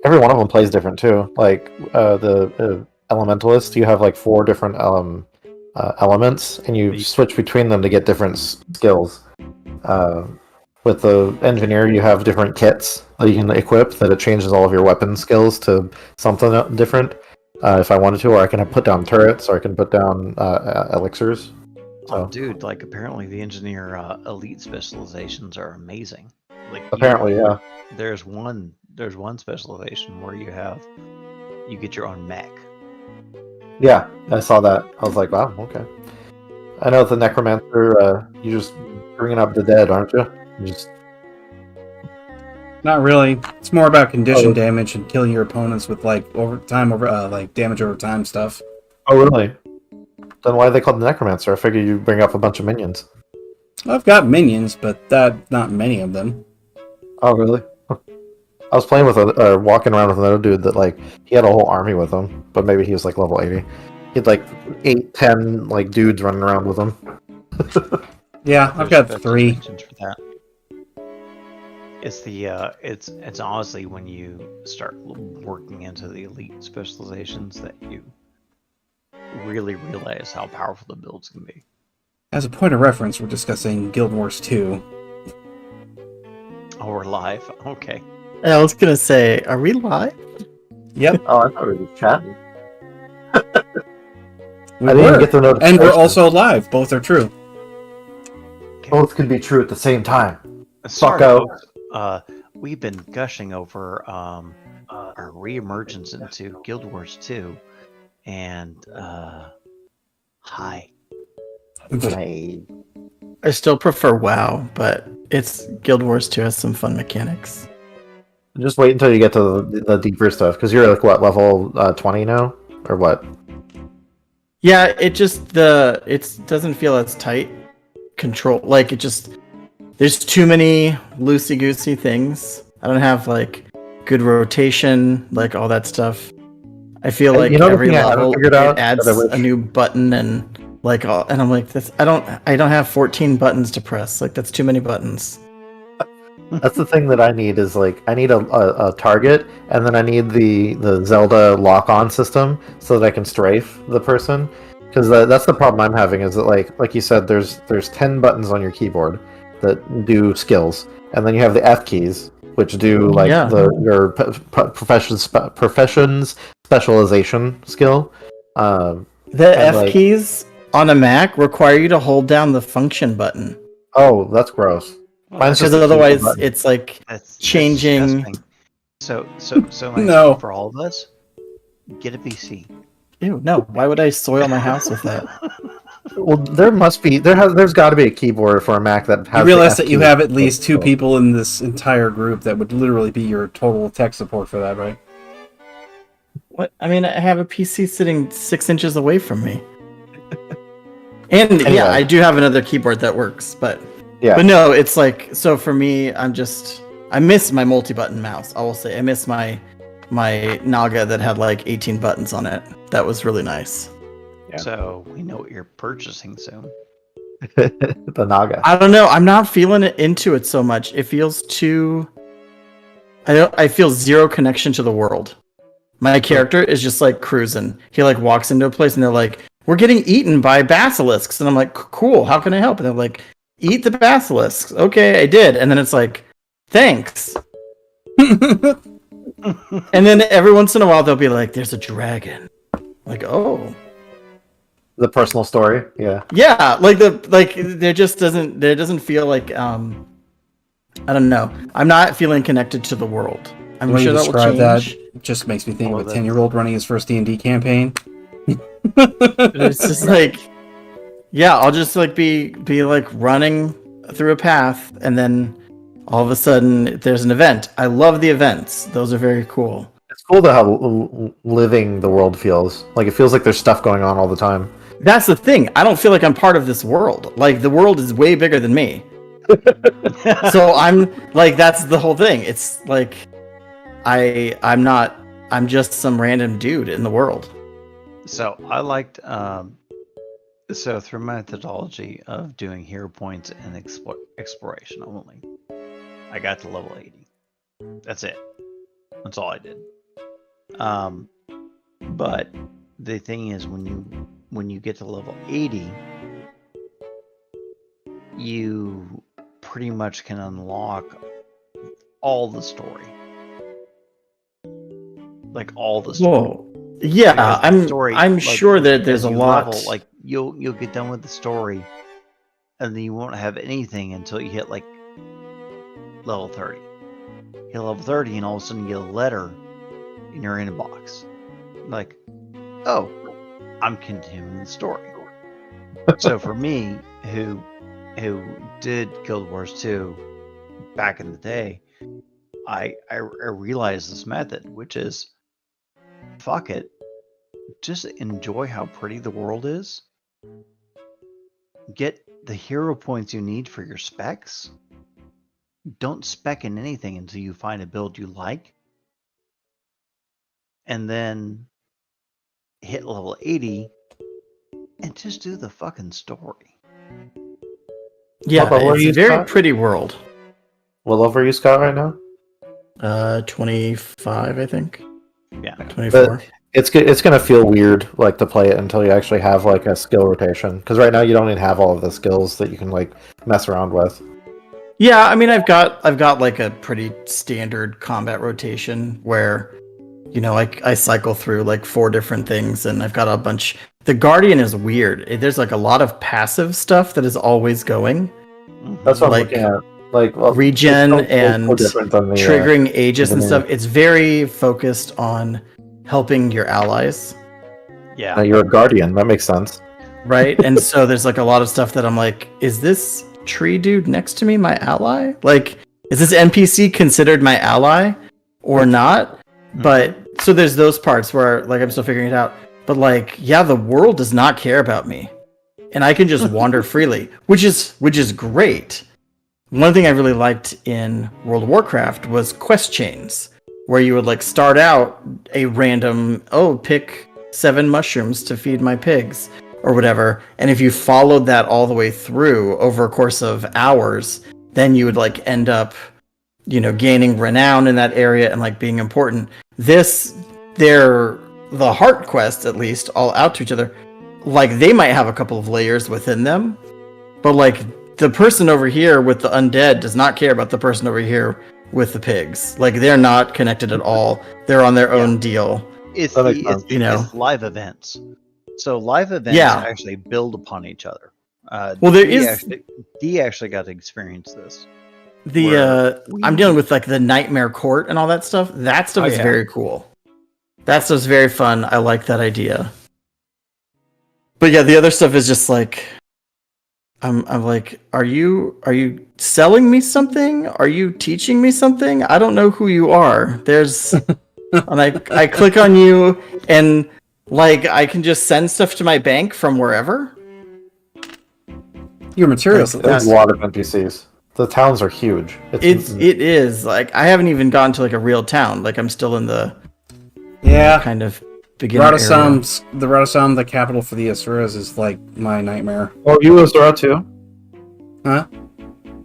every one of them plays different too. Like the elementalist, you have like four different elements, and you switch between them to get different skills. Uh, with the engineer, you have different kits that you can equip that it changes all of your weapon skills to something different. If I wanted to, or I can put down turrets, or I can put down elixirs. Oh, dude! Like apparently the engineer elite specializations are amazing. Like apparently, yeah. There's one specialization where you get your own mech. Yeah, I saw that. I was like, wow, okay. I know the necromancer. You just bringing up the dead, aren't you? Not really. It's more about condition damage and killing your opponents with like damage over time stuff. Oh, really? Then why are they called the necromancer? I figured you bring up a bunch of minions. I've got minions, but not many of them. Oh, really? I was playing with walking around with another dude that like he had a whole army with him, but maybe he was like level 80. He had like 8, 10 like dudes running around with him. Yeah, I've got 3. For that. It's it's honestly when you start working into the elite specializations that you really realize how powerful the builds can be. As a point of reference, we're discussing Guild Wars 2. Oh, we're live. Okay. I was gonna say, are we live? Yep. Oh, I thought we were chatting. I didn't get the notification. And we're also live. Both are true. Okay. Both can be true at the same time. Sorry, folks. We've been gushing over our reemergence into Guild Wars 2, and hi. I still prefer WoW, but Guild Wars 2 has some fun mechanics. Just wait until you get to the deeper stuff, because you're like what, level 20 now, or what? Yeah, it doesn't feel as tight. Control, like there's too many loosey goosey things. I don't have like good rotation, like all that stuff. I feel like every level it adds a new button and like and I'm like this. I don't have 14 buttons to press. Like that's too many buttons. That's the thing that I need is like I need a target, and then I need the Zelda lock-on system so that I can strafe the person. Because that's the problem I'm having is that like you said, there's 10 buttons on your keyboard that do skills, and then you have the F keys which do like your professions specialization skill. The F keys on a Mac require you to hold down the function button. Oh, that's gross. Because otherwise, it's like changing. So no. For all of us, get a PC. Ew, no. Why would I soil my house with that? Well, there's got to be a keyboard for a Mac that has. You realize that you have at least 2 people in this entire group that would literally be your total tech support for that, right? What? I mean, I have a PC sitting 6 inches away from me. And anyway. Yeah, I do have another keyboard that works, but no, it's like, so for me, I miss my multi-button mouse. I will say I miss my Naga that had like 18 buttons on it. That was really nice. Yeah. So we know what you're purchasing soon. The Naga. I don't know. I'm not feeling into it so much. It feels too. I feel zero connection to the world. My character is just like cruising. He like walks into a place and they're like, "We're getting eaten by basilisks," and I'm like, "Cool. How can I help?" And they're like, "Eat the basilisks." Okay, I did. And then it's like, "Thanks." And then every once in a while they'll be like, "There's a dragon." Like, oh. The personal story, yeah. Yeah, there doesn't feel like I don't know. I'm not feeling connected to the world. I'm when sure you that will change. That it just makes me think of a 10-year-old running his first D&D campaign. It's just like, yeah, I'll just like be like running through a path, and then all of a sudden there's an event. I love the events; those are very cool. It's cool to how living the world feels. Like it feels like there's stuff going on all the time. That's the thing. I don't feel like I'm part of this world. Like the world is way bigger than me. So I'm like, that's the whole thing. It's like I'm just some random dude in the world. So I liked so through my methodology of doing hero points and exploration only, I got to level 80. That's it. That's all I did. But the thing is, when you get to level 80, you pretty much can unlock all the story. Like all the story. Whoa. Yeah, Because the I'm story, I'm like, sure that there's as a you lot. level, like you'll get done with the story, and then you won't have anything until you hit like level 30. Hit level 30, and all of a sudden you get a letter in your inbox, like, oh, I'm continuing the story. So for me, who did Guild Wars 2 back in the day, I realized this method, which is, fuck it, just enjoy how pretty the world is. Get the hero points you need for your specs. Don't spec in anything until you find a build you like. And then hit level 80 and just do the fucking story. Yeah, What level are it's you, a very Scott? pretty world. What level are you, Scott, right now? 25, I think. Yeah. 24. It's gonna feel weird like to play it until you actually have like a skill rotation. Because right now you don't even have all of the skills that you can like mess around with. Yeah, I mean, I've got like a pretty standard combat rotation where, you know, I cycle through like 4 different things, and I've got a bunch. The Guardian is weird. There's like a lot of passive stuff that is always going. That's what Like, I'm looking at. Like well, regen it's so and different than the, triggering Aegis and the- stuff. It's very focused on helping your allies, Yeah. you're a guardian. That makes sense. right? And so there's like a lot of stuff that I'm like, is this tree dude next to me my ally? Like, is this NPC considered my ally or not? But so there's those parts where like I'm still figuring it out. But like, yeah, the world does not care about me, and I can just wander freely, which is great. One thing I really liked in World of Warcraft was quest chains, where you would like start out a random, pick 7 mushrooms to feed my pigs or whatever, and if you followed that all the way through over a course of hours, then you would like end up, you know, gaining renown in that area and like being important. The heart quests, at least, all out to each other, like they might have a couple of layers within them, but like the person over here with the undead does not care about the person over here with the pigs. Like they're not connected at all. They're on their own deal. It's That makes sense. You know. it's live events. So live events Yeah. actually build upon each other. Well, there is D actually got to experience this. I'm dealing with like the Nightmare Court and all that stuff. That stuff Oh, is yeah. very cool. That stuff's very fun. I like that idea. But yeah, the other stuff is just like I'm like, are you selling me something? Are you teaching me something? I don't know who you are. There's and I click on you and like I can just send stuff to my bank from wherever. Your materials. There's a lot of NPCs. The towns are huge. It is like I haven't even gotten to like a real town. Like I'm still in the Yeah. kind of beginner area. Radosam, the capital for the Asuras, is like my nightmare. Oh, you Asura too? Huh?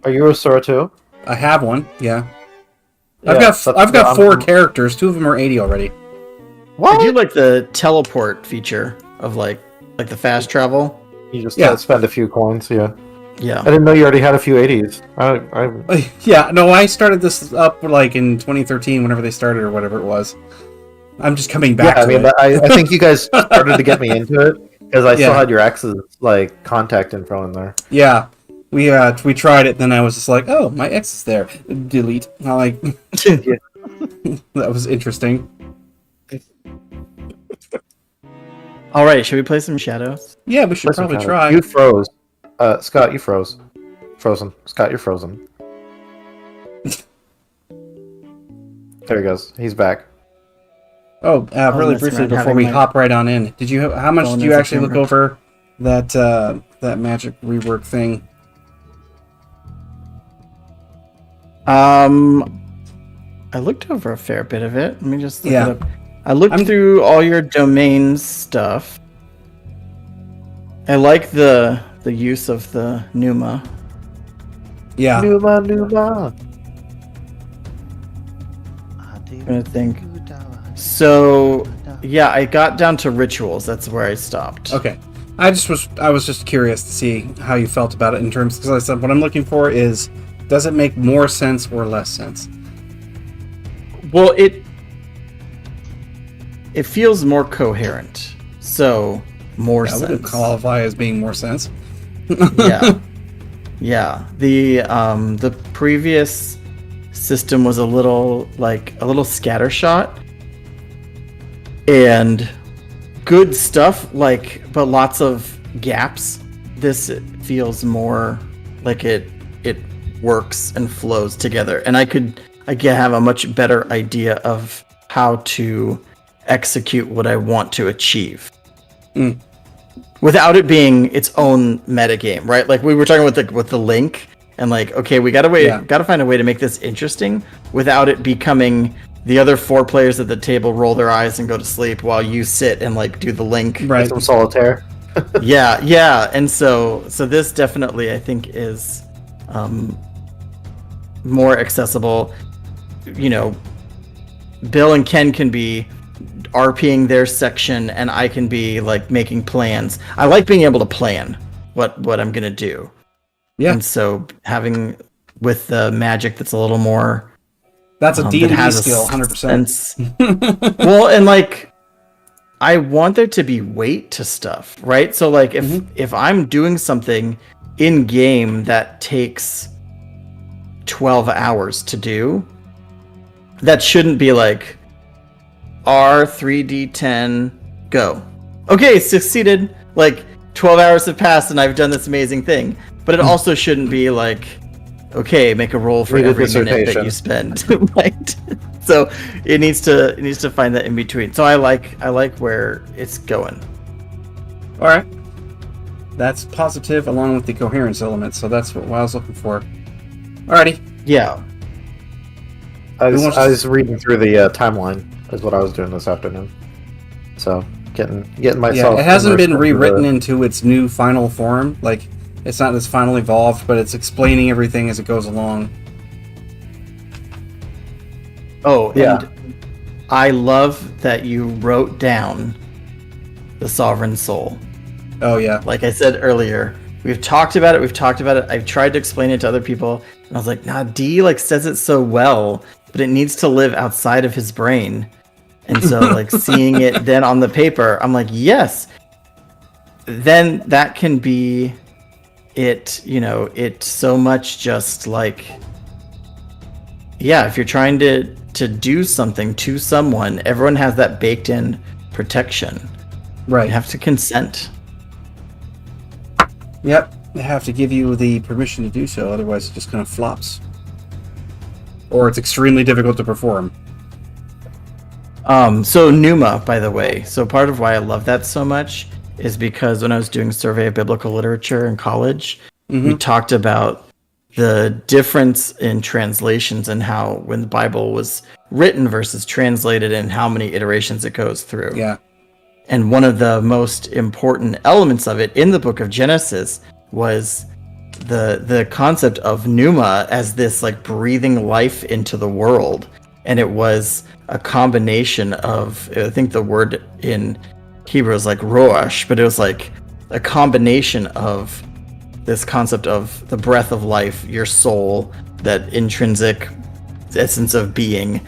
Are you Asura too? I have one. Yeah. Yeah, I've got 4 I'm- characters. 2 of them are 80 already. I do like the teleport feature of like the fast travel. You just Yeah. spend a few coins, yeah. Yeah. I didn't know you already had a few 80s. I Yeah, no, I started this up like in 2013, whenever they started or whatever it was. I'm just coming back yeah, I to mean, it. but I think you guys started to get me into it because I still Yeah. had your ex's like contact info in there. Yeah, we tried it. Then I was just like, oh, my ex is there. Delete. I like that was interesting. All right, should we play some Shadows? Yeah, we should Listen, probably Tyler, try. You froze. Scott, you froze. Frozen. Scott, you're frozen. There he goes. He's back. Oh, really mess briefly around before having we my hop right on in. Did you? How much phone did you as a actually look camera. over that magic rework thing? I looked over a fair bit of it. Let me just look Yeah. it up. I looked through all your domain stuff. I like the use of the Numa. Yeah. Numa. I do I'm gonna think. So yeah, I got down to rituals. That's where I stopped. Okay. I was just curious to see how you felt about it in terms, because I said what I'm looking for is, does it make more sense or less sense? Well, it feels more coherent. So more I sense. wouldn't qualify as being more sense. Yeah. Yeah. The previous system was a little scattershot and good stuff, but lots of gaps. This feels more like it works and flows together, and I have a much better idea of how to execute what I want to achieve. Without it being its own metagame, right? Like we were talking with the link, and okay, we gotta find a way to make this interesting without it becoming the other 4 players at the table roll their eyes and go to sleep while you sit and do the link. Right. Some solitaire. Yeah, and so this definitely I think is more accessible. Bill and Ken can be RPing their section, and I can be making plans. I like being able to plan what I'm gonna do. Yeah. And so having with the magic that's a little more That's a D&D that has a skill, 100%. Well, and I want there to be weight to stuff, right? So if I'm doing something in game that takes 12 hours to do, that shouldn't be R3D10 go. Okay, succeeded. 12 hours have passed and I've done this amazing thing. But it also shouldn't be okay, make a roll for every minute that you spend. Right? So it needs to find that in between. So I like where it's going. All right. That's positive along with the coherence element, so that's what I was looking for. Alrighty. Yeah. I was reading through the timeline is what I was doing this afternoon. So getting myself. Yeah, it hasn't been rewritten into its new final form. It's not this final evolved, but it's explaining everything as it goes along. Oh, yeah. And I love that you wrote down the Sovereign Soul. Oh yeah. Like I said earlier, we've talked about it. I've tried to explain it to other people, and I was like, nah, D says it so well, but it needs to live outside of his brain. And so seeing it then on the paper, I'm like, yes. Then that can be it, it's so much just if you're trying to do something to someone, everyone has that baked in protection. Right. You have to consent. Yep. They have to give you the permission to do so, otherwise it just kind of flops. Or it's extremely difficult to perform. So Pneuma, by the way, so part of why I love that so much is because when I was doing Survey of Biblical Literature in college, we talked about the difference in translations and how when the Bible was written versus translated and how many iterations it goes through. Yeah. And one of the most important elements of it in the book of Genesis was the concept of Pneuma as this breathing life into the world. And it was a combination of, I think the word in Hebrew is roash, but it was a combination of this concept of the breath of life, your soul, that intrinsic essence of being,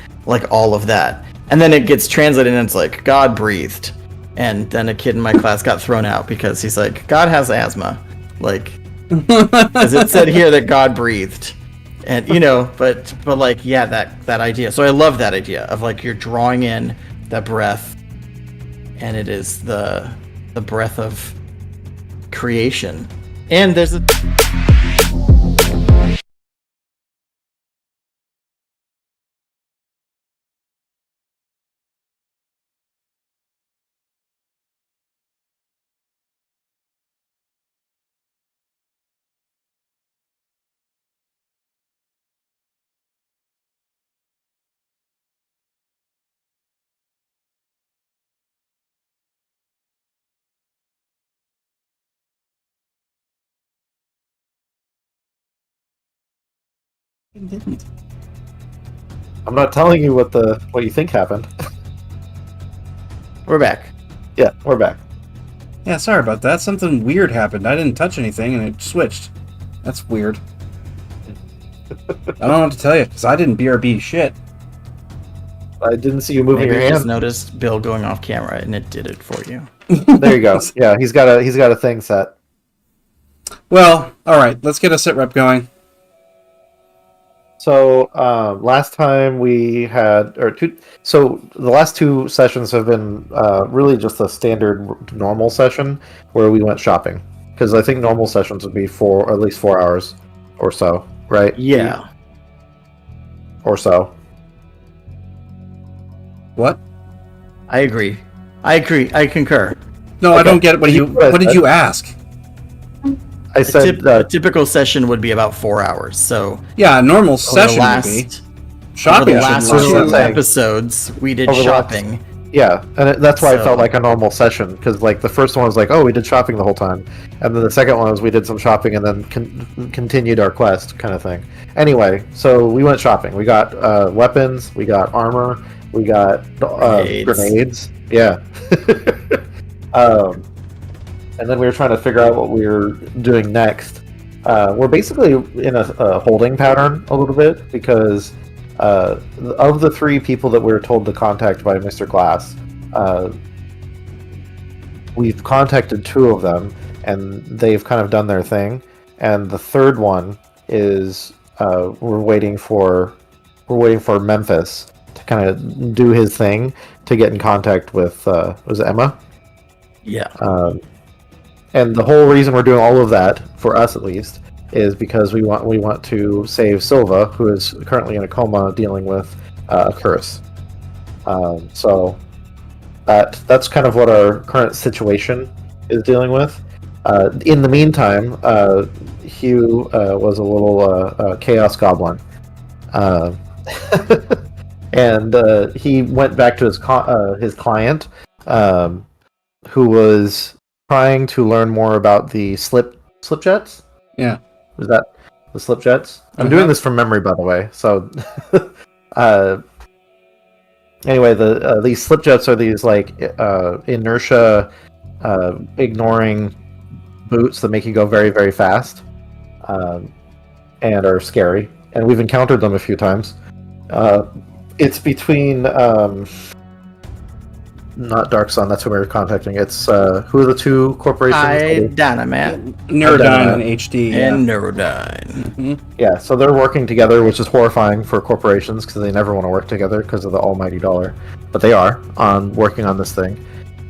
all of that. And then it gets translated and it's God breathed. And then a kid in my class got thrown out because he's God has asthma. As it said here that God breathed. And but that idea. So I love that idea of you're drawing in that breath, and it is the breath of creation. And there's a It didn't. I'm not telling you what you think happened. We're back. Yeah, we're back. Yeah, sorry about that. Something weird happened. I didn't touch anything and it switched. That's weird. I don't know what to tell you, because I didn't BRB shit. I didn't see you moving Maybe your you just hand. noticed Bill going off camera and it did it for you. There you go. Yeah, he's got a thing set. Well, alright, let's get a sit rep going. So last time we had, so the last two sessions have been really just a standard normal session where we went shopping, because I think normal sessions would be at least 4 hours or so, right? Yeah. Or so. What? I agree. I concur. No, I Okay. don't get it. What did you ask? I said A typical session would be about 4 hours. So Yeah, a normal over session the last, would be. over Shopping the should last last last two two saying. episodes, we did Over the last- shopping. yeah, and that's why it So- felt like a normal session, because like the first one was like, oh, we did shopping the whole time, and then the second one was we did some shopping and then continued our quest kind of thing. Anyway, so we went shopping. We got weapons, we got armor, we got grenades. Yeah. And then we were trying to figure out what we were doing next. We're basically in a holding pattern a little bit, because of the three people that we were told to contact by Mr. Glass, we've contacted two of them, and they've kind of done their thing. And the third one is we're waiting for Memphis to kind of do his thing to get in contact with was it Emma? Yeah. And the whole reason we're doing all of that, for us at least, is because we want to save Silva, who is currently in a coma dealing with a curse. So that's kind of what our current situation is dealing with. In the meantime, Hugh was a little chaos goblin, and he went back to his client, who was trying to learn more about the slip jets. Yeah. Was that the slip jets? I'm doing this from memory, by the way. So, anyway, these slip jets are these like inertia ignoring boots that make you go very, very fast, and are scary. And we've encountered them a few times. It's between not Dark Sun. That's who we were contacting. It's who are the two corporations? Dynamite Neurodyne and HD. and Neurodyne. Mhm. Yeah, so they're working together, which is horrifying for corporations because they never want to work together because of the almighty dollar. But they are working on this thing.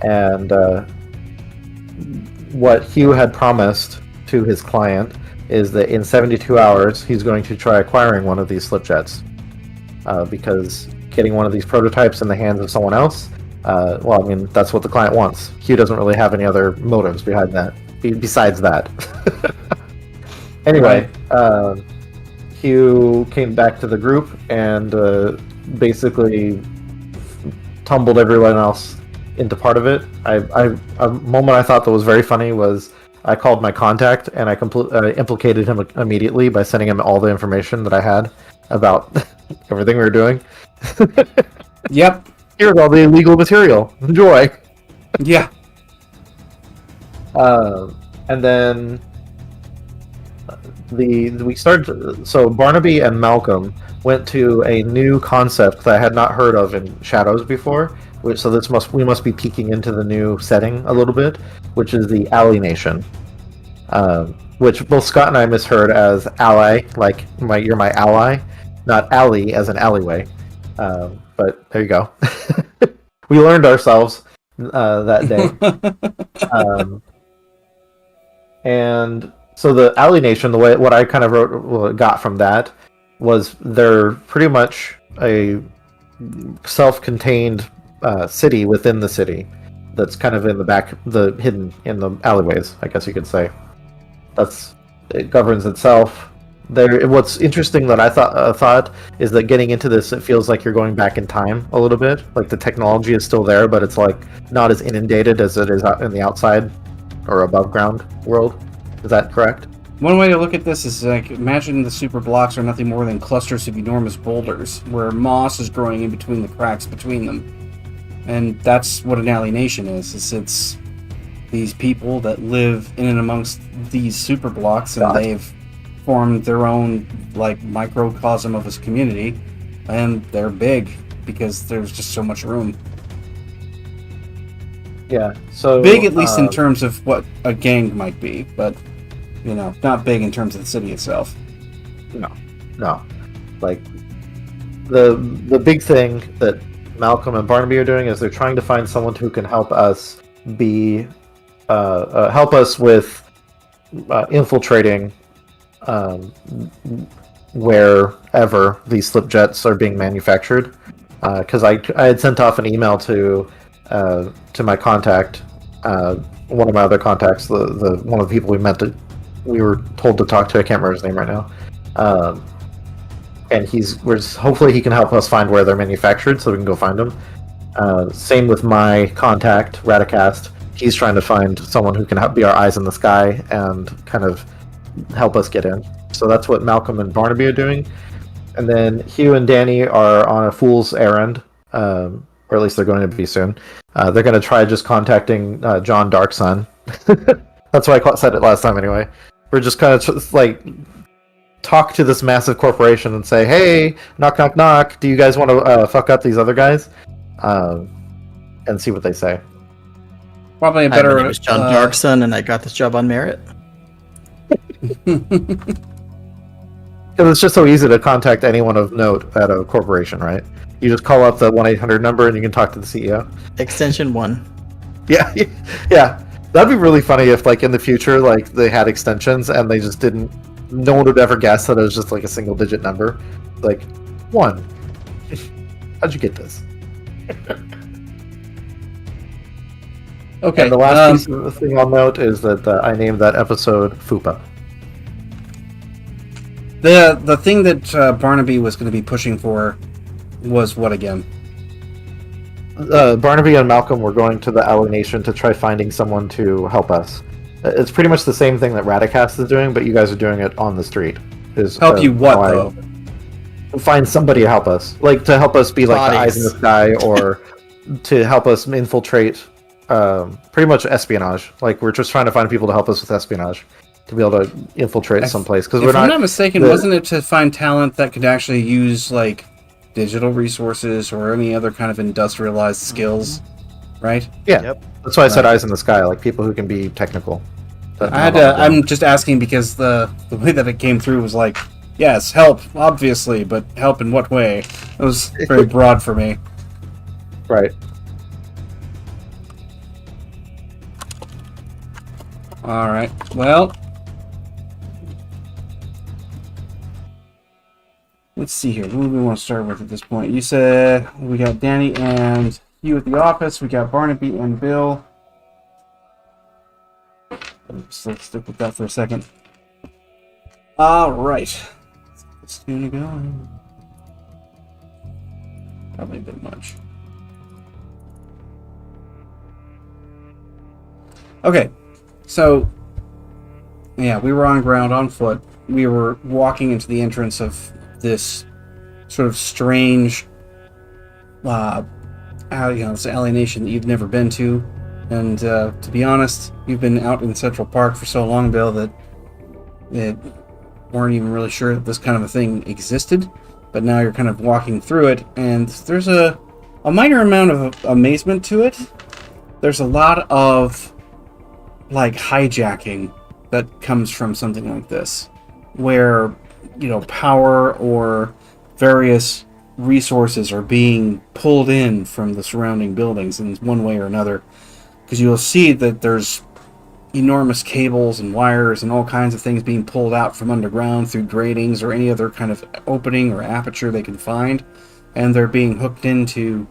And what Hugh had promised to his client is that in 72 hours, he's going to try acquiring one of these slip jets. Because getting one of these prototypes in the hands of someone else, well, I mean, that's what the client wants. Hugh doesn't really have any other motives behind that, besides that. Anyway, Hugh came back to the group and basically tumbled everyone else into part of it. A moment I thought that was very funny was I called my contact and I implicated him immediately by sending him all the information that I had about everything we were doing. Yep. Here's all the illegal material. Enjoy. Yeah. And then we started. So Barnaby and Malcolm went to a new concept that I had not heard of in Shadows before. So we must be peeking into the new setting a little bit, which is the Alley Nation, which both Scott and I misheard as ally, like you're my ally, not alley as an alleyway. But there you go. We learned ourselves that day. And so the Alley Nation, what I kind of got from that was they're pretty much a self-contained city within the city that's kind of in the back, hidden in the alleyways, I guess you could say. It governs itself. What's interesting that I thought is that getting into this, it feels like you're going back in time a little bit. Like the technology is still there, but it's like not as inundated as it is out in the outside or above ground world. Is that correct? one way to look at this is like, imagine the super blocks are nothing more than clusters of enormous boulders, where moss is growing in between the cracks between them. And that's what an alienation is it's these people that live in and amongst these super blocks, and they've formed their own, like, microcosm of this community, and they're big, because there's just so much room. Yeah, so... Big, at least in terms of what a gang might be, but, you know, not big in terms of the city itself. No. Like, the big thing that Malcolm and Barnaby are doing is they're trying to find someone who can help us help us with infiltrating wherever these slip jets are being manufactured. Because I had sent off an email to my contact, one of my other contacts, the one of the people we were told to talk to. I can't remember his name right now. And hopefully he can help us find where they're manufactured, so we can go find them. Same with my contact, Radicast. He's trying to find someone who can be our eyes in the sky and kind of help us get in. So that's what Malcolm and Barnaby are doing. And then Hugh and Danny are on a fool's errand, or at least they're going to be soon. They're going to try just contacting John Darksun. That's why I said it last time anyway. We're just kind of like talk to this massive corporation and say, hey, knock, knock, knock, do you guys want to fuck up these other guys? And see what they say. Probably a better... My name is John Darksun, and I got this job on merit. Because it's just so easy to contact anyone of note at a corporation, right? You just call up the 1-800 number and you can talk to the CEO. Extension 1. Yeah, yeah. That'd be really funny if, like, in the future, like, they had extensions and they just didn't... No one would ever guess that it was just, like, a single-digit number. Like, 1. How'd you get this? Okay. And the last piece of the thing I'll note is that I named that episode Fupa. The thing that Barnaby was going to be pushing for was what again? Barnaby and Malcolm were going to the Alienation to try finding someone to help us. It's pretty much the same thing that Radicast is doing, but you guys are doing it on the street. Help you what, though? Find somebody to help us. Like, to help us be like the eyes in the sky, or to help us infiltrate, pretty much espionage. Like, we're just trying to find people to help us with espionage. To be able to infiltrate someplace. Because if I'm not mistaken, wasn't it to find talent that could actually use, like, digital resources or any other kind of industrialized skills, right? Yeah. Yep. That's why I said eyes in the sky, like people who can be technical. I'm just asking because the way that it came through was like, yes, help, obviously, but help in what way? It was very broad for me. Right. Alright, well... Let's see here. Who do we want to start with at this point? You said we got Danny and Hugh at the office. We got Barnaby and Bill. Let's stick with that for a second. Alright. It's gonna go. Probably a bit much. Okay. So, yeah, we were on ground, on foot. We were walking into the entrance of this sort of strange this alienation that you've never been to. And to be honest, you've been out in Central Park for so long, Bill, that it weren't even really sure that this kind of a thing existed. But now you're kind of walking through it, and there's a minor amount of amazement to it. There's a lot of, like, hijacking that comes from something like this, where, you know, power or various resources are being pulled in from the surrounding buildings in one way or another. Because you'll see that there's enormous cables and wires and all kinds of things being pulled out from underground through gratings or any other kind of opening or aperture they can find. And they're being hooked into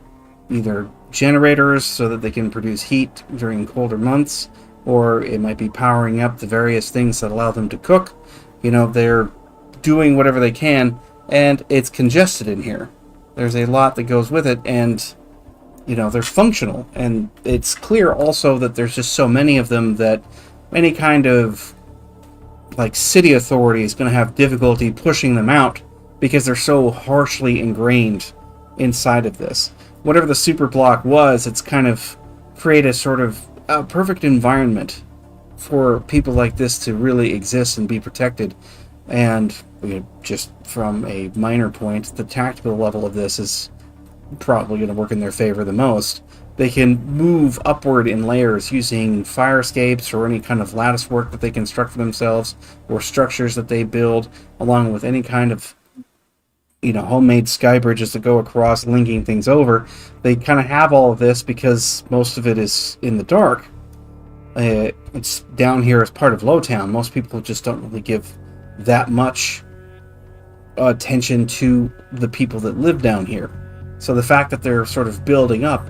either generators so that they can produce heat during colder months, or it might be powering up the various things that allow them to cook. You know, they're doing whatever they can, and it's congested in here. There's a lot that goes with it, and, you know, they're functional. And it's clear also that there's just so many of them that any kind of, like city authority is going to have difficulty pushing them out because they're so harshly ingrained inside of this. Whatever the super block was, it's kind of create a sort of perfect environment for people like this to really exist and be protected. And just from a minor point, the tactical level of this is probably going to work in their favor the most. They can move upward in layers using fire escapes or any kind of lattice work that they construct for themselves, or structures that they build, along with any kind of homemade sky bridges that go across, linking things over. They kind of have all of this because most of it is in the dark. It's down here as part of Lowtown. Most people just don't really give that much attention to the people that live down here. So the fact that they're sort of building up,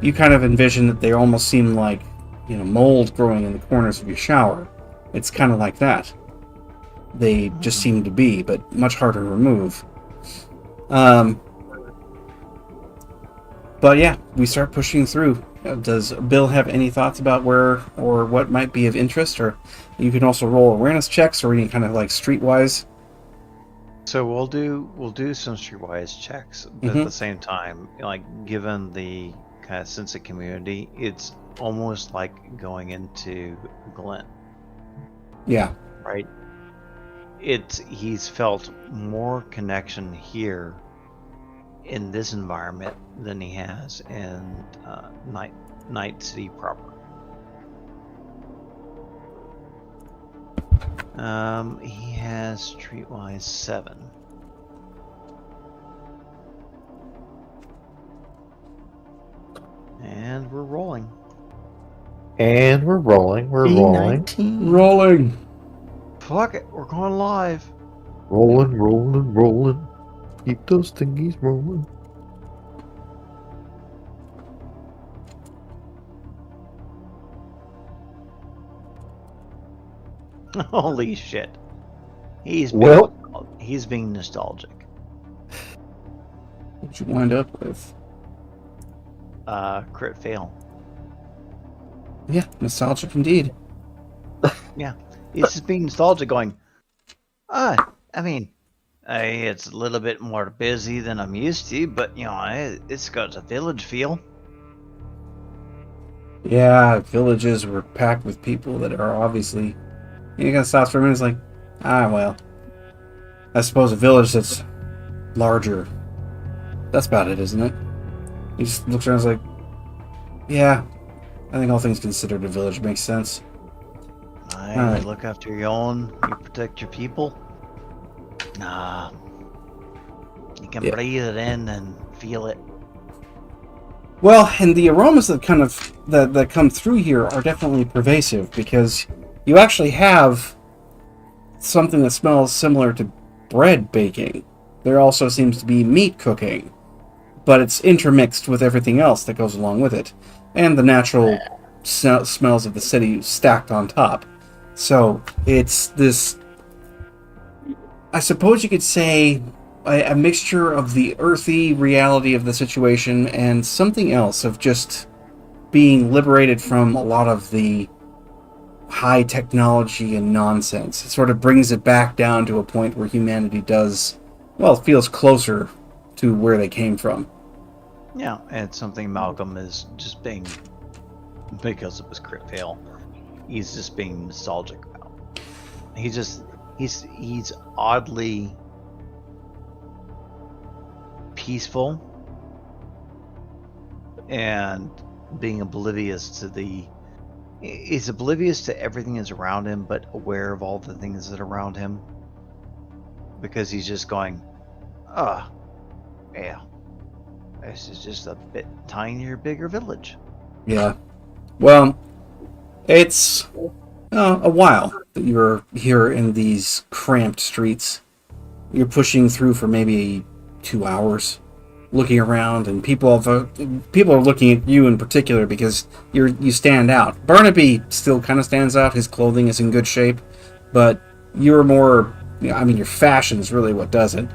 you kind of envision that they almost seem like, mold growing in the corners of your shower. It's kind of like that. They just seem to be, but much harder to remove. But yeah, we start pushing through. Does Bill have any thoughts about where or what might be of interest? Or you can also roll awareness checks or any kind of like streetwise. So we'll do some streetwise checks, but at the same time, like given the kind of sense of community, it's almost like going into Glen. Yeah. Right. He's felt more connection here in this environment than he has in Night City proper. He has streetwise 7. And we're rolling. And we're rolling. We're rolling. Rolling. Fuck it, we're going live. Rolling, rolling, rolling. Keep those thingies rolling. Holy shit. He's being nostalgic. What'd you wind up with? Crit fail. Yeah, nostalgic indeed. Yeah. He's just being nostalgic going, it's a little bit more busy than I'm used to, but, it's got a village feel. Yeah, villages were packed with people that are obviously... You gotta stop for a minute, it's like, well. I suppose a village that's larger. That's about it, isn't it? He just looks around and is like, yeah, I think all things considered a village makes sense. You look after your own, you protect your people. You can breathe it in and feel it. Well, and the aromas that that come through here are definitely pervasive, because you actually have something that smells similar to bread baking. There also seems to be meat cooking, but it's intermixed with everything else that goes along with it, and the natural smells of the city stacked on top. So it's this, I suppose you could say, a mixture of the earthy reality of the situation and something else of just being liberated from a lot of the high technology and nonsense. It sort of brings it back down to a point where humanity feels closer to where they came from. Yeah, and it's something Malcolm is just being, because of his crit fail, he's just being nostalgic about. He's oddly peaceful and being oblivious to he's oblivious to everything that's around him, but aware of all the things that are around him, because he's just going, yeah, this is just a bit tinier, bigger village. Yeah. Well, it's a while that you're here in these cramped streets. You're pushing through for maybe 2 hours, looking around, and people are looking at you in particular because you stand out. Barnaby still kind of stands out. His clothing is in good shape, but you're more, your fashion is really what does it.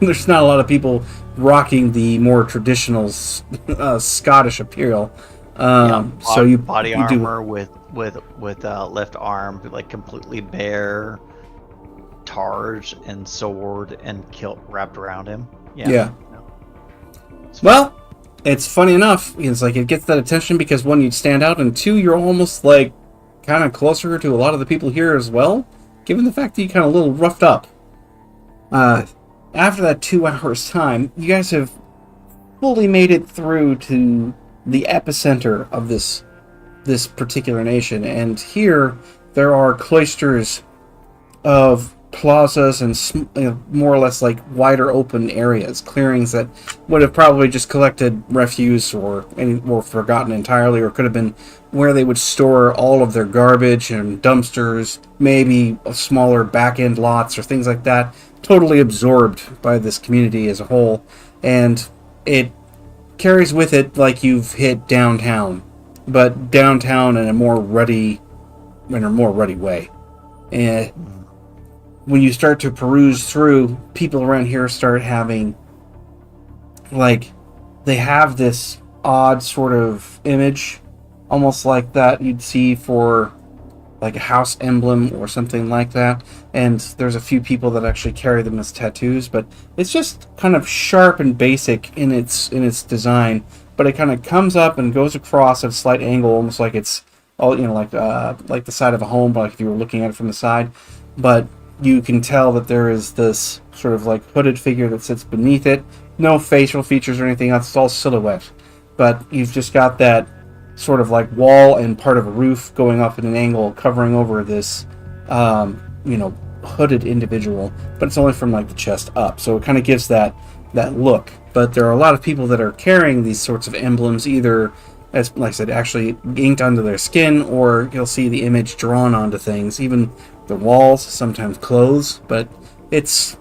There's not a lot of people rocking the more traditional Scottish apparel. So you body armor with left arm like completely bare, targe and sword and kilt wrapped around him. Yeah. No. Well, it's funny enough. It's like it gets that attention because one, you'd stand out, and two, you're almost like kind of closer to a lot of the people here as well, given the fact that you kind of a little roughed up. After that 2 hours time, you guys have fully made it through to the epicenter of this particular nation, and here there are cloisters of plazas and more or less like wider open areas, clearings that would have probably just collected refuse or forgotten entirely, or could have been where they would store all of their garbage and dumpsters, maybe smaller back-end lots or things like that, totally absorbed by this community as a whole. And it carries with it like you've hit downtown, but downtown in a more ruddy way. And when you start to peruse through, people around here start having, like, they have this odd sort of image, almost like that you'd see for like a house emblem or something like that. And there's a few people that actually carry them as tattoos, but it's just kind of sharp and basic in its design. But it kind of comes up and goes across at a slight angle, almost like it's all, like the side of a home, like if you were looking at it from the side. But you can tell that there is this sort of like hooded figure that sits beneath it. No facial features or anything else. It's all silhouette. But you've just got that sort of like wall and part of a roof going up at an angle, covering over this, hooded individual. But it's only from like the chest up. So it kind of gives that look. But there are a lot of people that are carrying these sorts of emblems, either, as like I said, actually inked onto their skin, or you'll see the image drawn onto things. Even the walls, sometimes clothes, but it's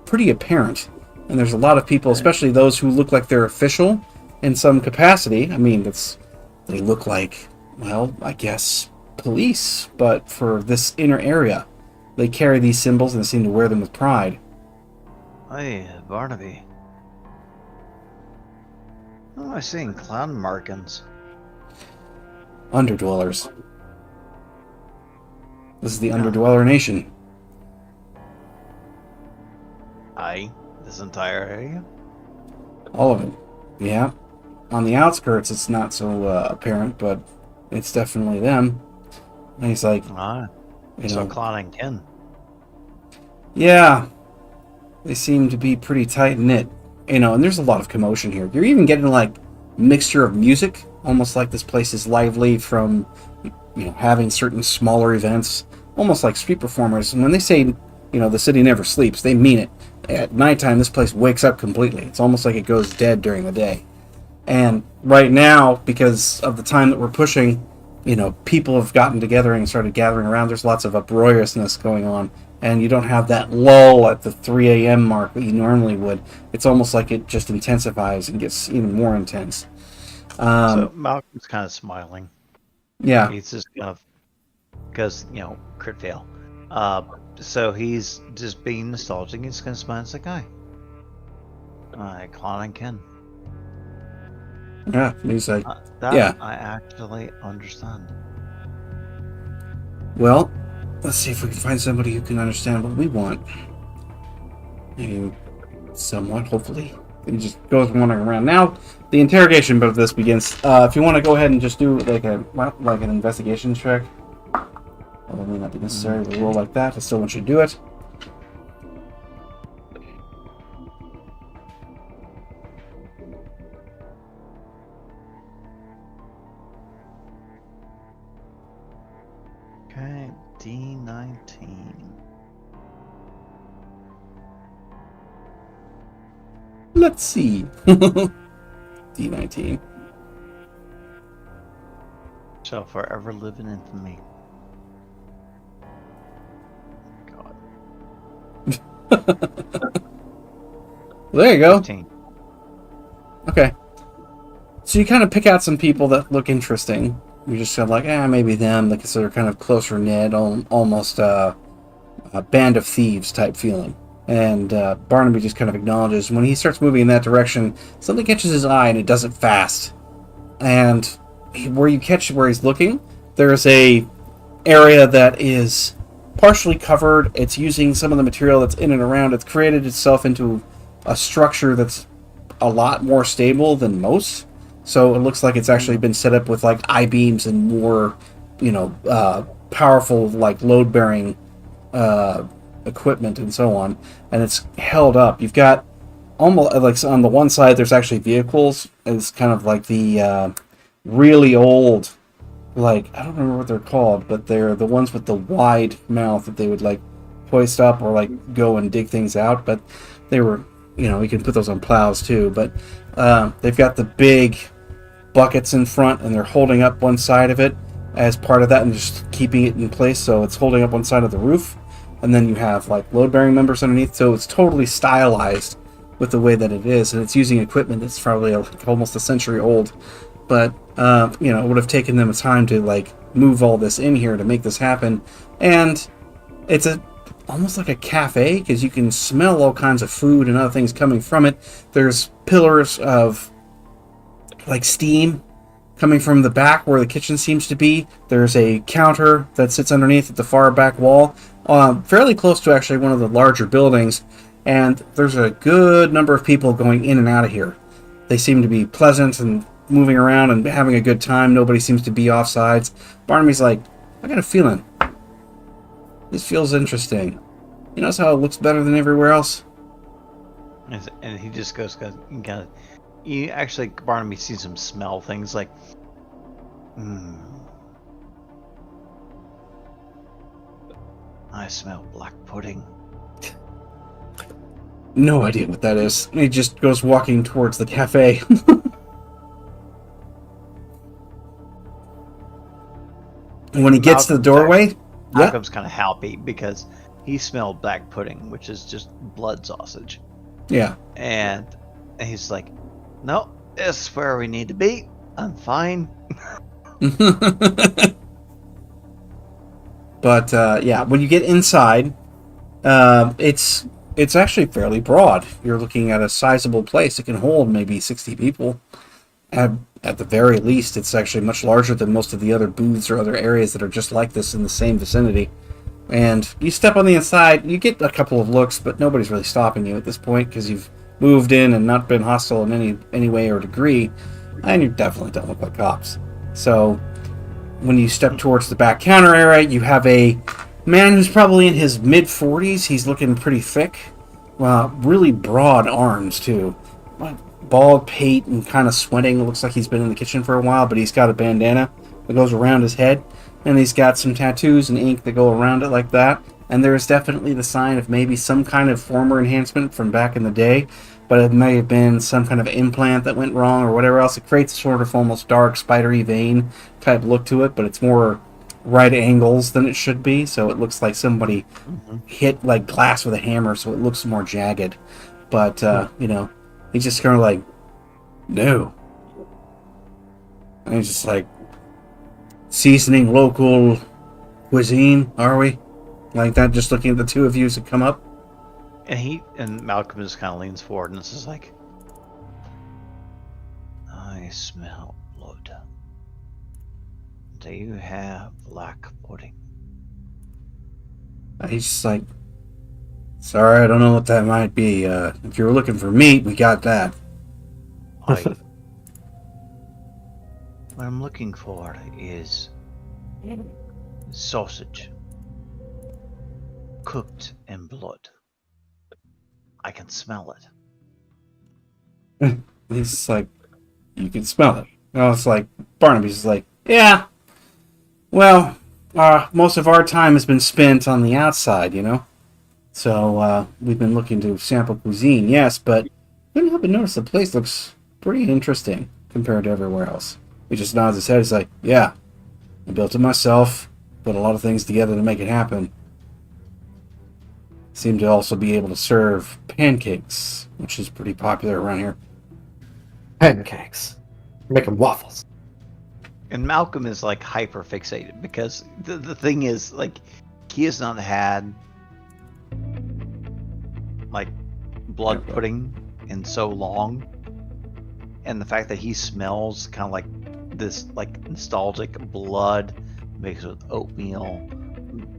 pretty apparent. And there's a lot of people, especially those who look like they're official in some capacity. I mean, they look like, well, I guess police, but for this inner area. They carry these symbols and they seem to wear them with pride. Hey, Barnaby. What am I seeing? Clown markings. Underdwellers. This is the Underdweller Nation. This entire area? All of it. Yeah. On the outskirts, it's not so apparent, but it's definitely them. And he's like, So Clown and Ken. Yeah. They seem to be pretty tight-knit. And there's a lot of commotion here. You're even getting, like, mixture of music, almost like this place is lively from, having certain smaller events, almost like street performers. And when they say, the city never sleeps, they mean it. At nighttime, this place wakes up completely. It's almost like it goes dead during the day. And right now, because of the time that we're pushing, people have gotten together and started gathering around. There's lots of uproariousness going on. And you don't have that lull at the 3 a.m. mark that you normally would. It's almost like it just intensifies and gets even more intense. So Malcolm's kind of smiling. Yeah. He's just kind of, because, crit fail. So he's just being nostalgic. He's going to smile. It's like, hi. Clown and Ken. Yeah. He's like, I actually understand. Well, let's see if we can find somebody who can understand what we want. Maybe somewhat, hopefully. He just goes wandering around. Now, the interrogation bit of this begins. If you want to go ahead and just do like an investigation check. Although it may not be necessary to roll like that. I still want you to do it. Okay, D19. Let's see. D19. Shall forever live in infamy. God. There you go. 15. Okay. So you kind of pick out some people that look interesting. You're just kind of like, maybe them, because they're kind of closer knit, almost a band of thieves type feeling. And Barnaby just kind of acknowledges. When he starts moving in that direction, something catches his eye, and it does it fast. And where he's looking, there's a area that is partially covered. It's using some of the material that's in and around. It's created itself into a structure that's a lot more stable than most. So it looks like it's actually been set up with like I-beams and more, powerful like load-bearing equipment and so on. And it's held up. You've got almost like on the one side there's actually vehicles. It's kind of like the really old, like I don't remember what they're called, but they're the ones with the wide mouth that they would like hoist up or like go and dig things out. But they were, you can put those on plows too. But they've got the big buckets in front, and they're holding up one side of it as part of that, and just keeping it in place so it's holding up one side of the roof. And then you have like load-bearing members underneath, so it's totally stylized with the way that it is, and it's using equipment that's probably almost a century old. But it would have taken them a time to like move all this in here to make this happen. And it's almost like a cafe, because you can smell all kinds of food and other things coming from it. There's pillars of like steam coming from the back where the kitchen seems to be. There's a counter that sits underneath at the far back wall, fairly close to actually one of the larger buildings. And there's a good number of people going in and out of here. They seem to be pleasant and moving around and having a good time. Nobody seems to be offsides. Barnaby's like, I got a feeling. This feels interesting. You notice how it looks better than everywhere else? And he just goes, you actually, Barnaby sees him smell things like, I smell black pudding. No idea what that is. He just goes walking towards the cafe. And when he gets to the doorway, Malcolm's kind of happy because he smelled black pudding, which is just blood sausage. Yeah. And he's like, no, this is where we need to be. I'm fine. But when you get inside, it's actually fairly broad. You're looking at a sizable place. It can hold maybe 60 people. At the very least, it's actually much larger than most of the other booths or other areas that are just like this in the same vicinity. And you step on the inside, you get a couple of looks, but nobody's really stopping you at this point because you've moved in and not been hostile in any way or degree, and you definitely don't look like cops. So when you step towards the back counter area, you have a man who's probably in his mid-40s. He's looking pretty thick. Really broad arms, too. Bald pate and kind of sweating. It looks like he's been in the kitchen for a while, but he's got a bandana that goes around his head, and he's got some tattoos and ink that go around it like that. And there is definitely the sign of maybe some kind of former enhancement from back in the day, but it may have been some kind of implant that went wrong or whatever else. It creates a sort of almost dark, spidery vein type look to it, but it's more right angles than it should be, so it looks like somebody hit like glass with a hammer, so it looks more jagged. But he's just kind of like, no. And he's just like, seasoning local cuisine, are we? Like that, just looking at the two of you as it come up. And Malcolm just kind of leans forward and this is like, I smell blood. Do you have black pudding? He's just like, sorry, I don't know what that might be. If you were looking for meat, we got that. What I'm looking for is sausage cooked in blood. I can smell it. He's just like, you can smell it. It's like, Barnaby's just like, yeah. Well, most of our time has been spent on the outside, So we've been looking to sample cuisine, yes, but couldn't help but notice the place looks pretty interesting compared to everywhere else. He just nods his head. He's like, yeah, I built it myself, put a lot of things together to make it happen. Seem to also be able to serve pancakes, which is pretty popular around here. Pancakes. Making waffles. And Malcolm is like hyper fixated because the thing is, like, he has not had like blood pudding in so long, and the fact that he smells kind of like this like nostalgic blood mixed with oatmeal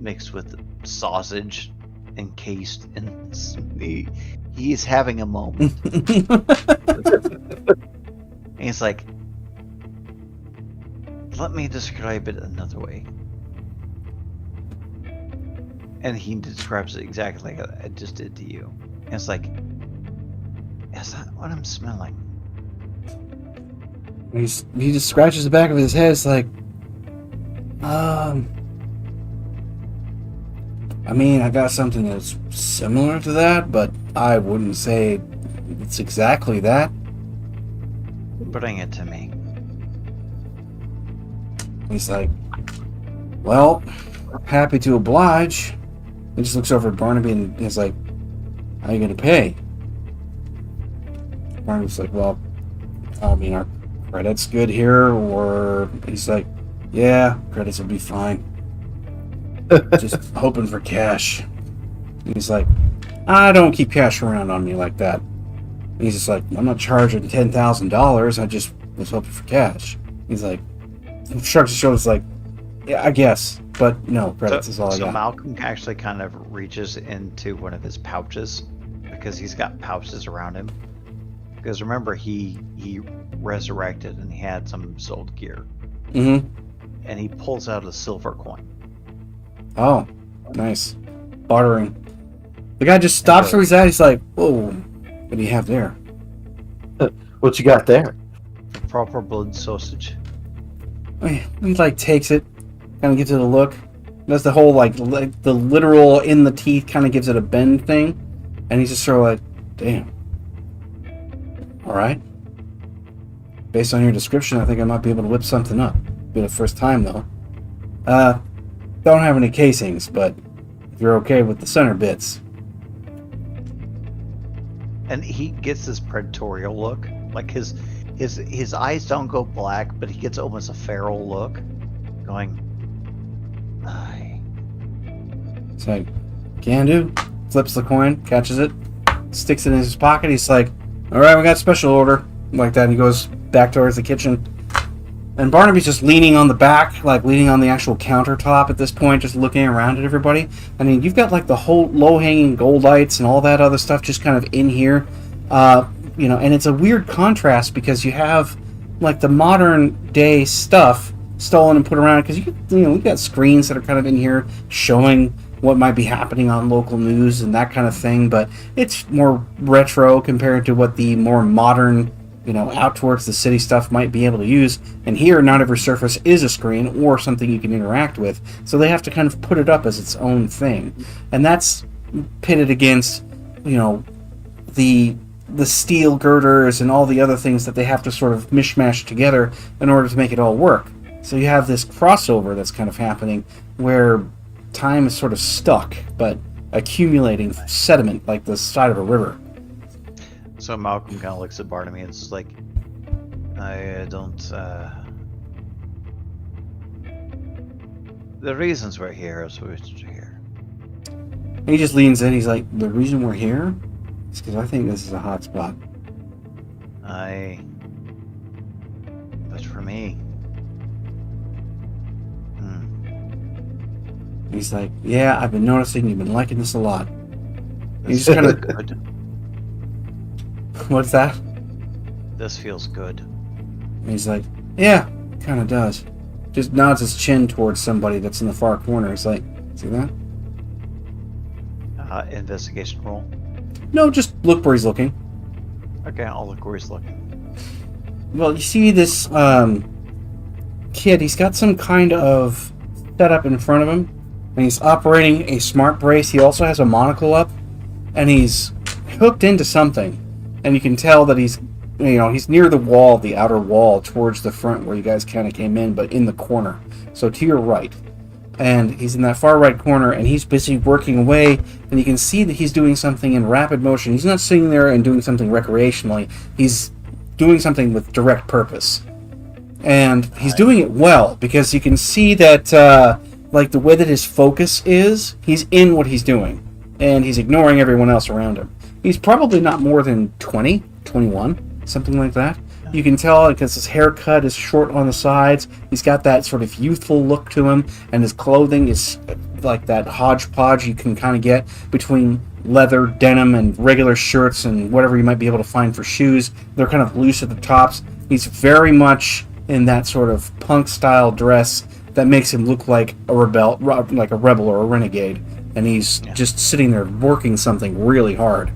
mixed with sausage encased in meat. He's having a moment. And he's like, let me describe it another way. And he describes it exactly like I just did to you. And it's like, is that what I'm smelling? He just scratches the back of his head. It's like, I mean, I got something that's similar to that, but I wouldn't say it's exactly that. Bring it to me. He's like, well, happy to oblige. He just looks over at Barnaby and he's like, how are you going to pay? Barnaby's like, well, I mean, our credit's good here, or he's like, yeah, credits will be fine. Just hoping for cash. He's like, I don't keep cash around on me like that. He's just like, I'm not charging $10,000. I just was hoping for cash. He's like, shrugs his shoulders like, yeah, I guess, but no, credits is all I got. So Malcolm actually kind of reaches into one of his pouches because he's got pouches around him. Because remember, he resurrected and he had some sold gear. Mm-hmm. And he pulls out a silver coin. Oh, nice. Bartering. The guy just stops where he's at. He's like, whoa, what do you have there? What you got there? The proper blood sausage. He like takes it, kind of gives it a look. Does the whole like the literal in the teeth kind of gives it a bend thing, and he's just sort of like, damn. All right. Based on your description, I think I might be able to whip something up. Be the first time though. Don't have any casings, but if you're okay with the center bits. And he gets this predatory look, like his eyes don't go black, but he gets almost a feral look, going, "Aye." It's like, can do. Flips the coin, catches it, sticks it in his pocket. He's like, all right, we got special order, like that. And he goes back towards the kitchen. And Barnaby's just leaning on the back, like leaning on the actual countertop at this point, just looking around at everybody. I mean, you've got like the whole low-hanging goldites and all that other stuff just kind of in here, and it's a weird contrast because you have like the modern day stuff stolen and put around because we've got screens that are kind of in here showing what might be happening on local news and that kind of thing, but it's more retro compared to what the more modern, out towards the city stuff might be able to use. And here, not every surface is a screen or something you can interact with, so they have to kind of put it up as its own thing. And that's pitted against, the steel girders and all the other things that they have to sort of mishmash together in order to make it all work. So you have this crossover that's kind of happening where time is sort of stuck, but accumulating sediment like the side of a river. So Malcolm kind of looks at Barnaby and is like, I don't, the reasons we're here is we're here. And he just leans in, he's like, the reason we're here is because I think this is a hot spot. But for me. And he's like, yeah, I've been noticing you've been liking this a lot. This He's kind of good. What's that? This feels good. And he's like, yeah, kind of does. Just nods his chin towards somebody that's in the far corner. He's like, see that? Investigation roll. No, just look where he's looking. Okay, I'll look where he's looking. Well, you see this kid, he's got some kind of setup in front of him, and he's operating a smart brace. He also has a monocle up, and he's hooked into something. And you can tell that he's near the wall, the outer wall, towards the front where you guys kind of came in, but in the corner. So to your right. And he's in that far right corner, and he's busy working away, and you can see that he's doing something in rapid motion. He's not sitting there and doing something recreationally. He's doing something with direct purpose. And he's doing it well, because you can see that, the way that his focus is, he's in what he's doing. And he's ignoring everyone else around him. He's probably not more than 20, 21, something like that. You can tell because his haircut is short on the sides. He's got that sort of youthful look to him, and his clothing is like that hodgepodge you can kind of get between leather, denim, and regular shirts and whatever you might be able to find for shoes. They're kind of loose at the tops. He's very much in that sort of punk style dress that makes him look like a rebel or a renegade. And he's just sitting there working something really hard.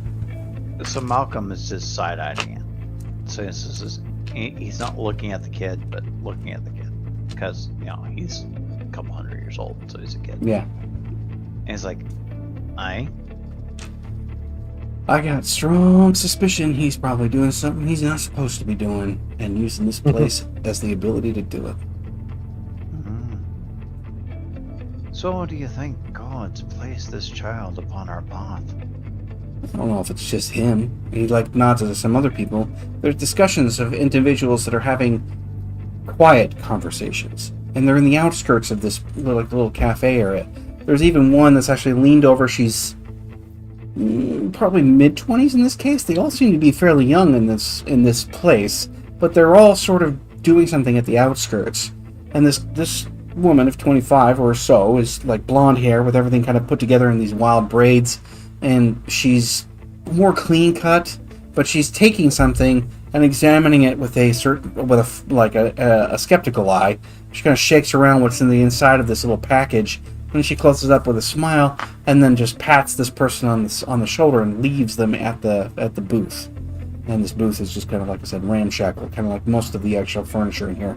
So Malcolm is just side-eyeing it. So he's not looking at the kid, but looking at the kid. Because, he's a couple hundred years old, so he's a kid. Yeah. And he's like, I got strong suspicion he's probably doing something he's not supposed to be doing and using this place as the ability to do it. So what do you think God's placed this child upon our path? I don't know if it's just him. He nods to some other people. There's discussions of individuals that are having quiet conversations, and they're in the outskirts of this little cafe area. There's even one that's actually leaned over. She's probably mid-20s in this case. They all seem to be fairly young in this place, but they're all sort of doing something at the outskirts. And this woman of 25 or so is like blonde hair with everything kind of put together in these wild braids, and she's more clean cut, but she's taking something and examining it with a skeptical eye. She kind of shakes around what's in the inside of this little package, and she closes up with a smile, and then just pats this person on the shoulder and leaves them at the booth. And this booth is just kind of, like I said, ramshackle, kind of like most of the actual furniture in here.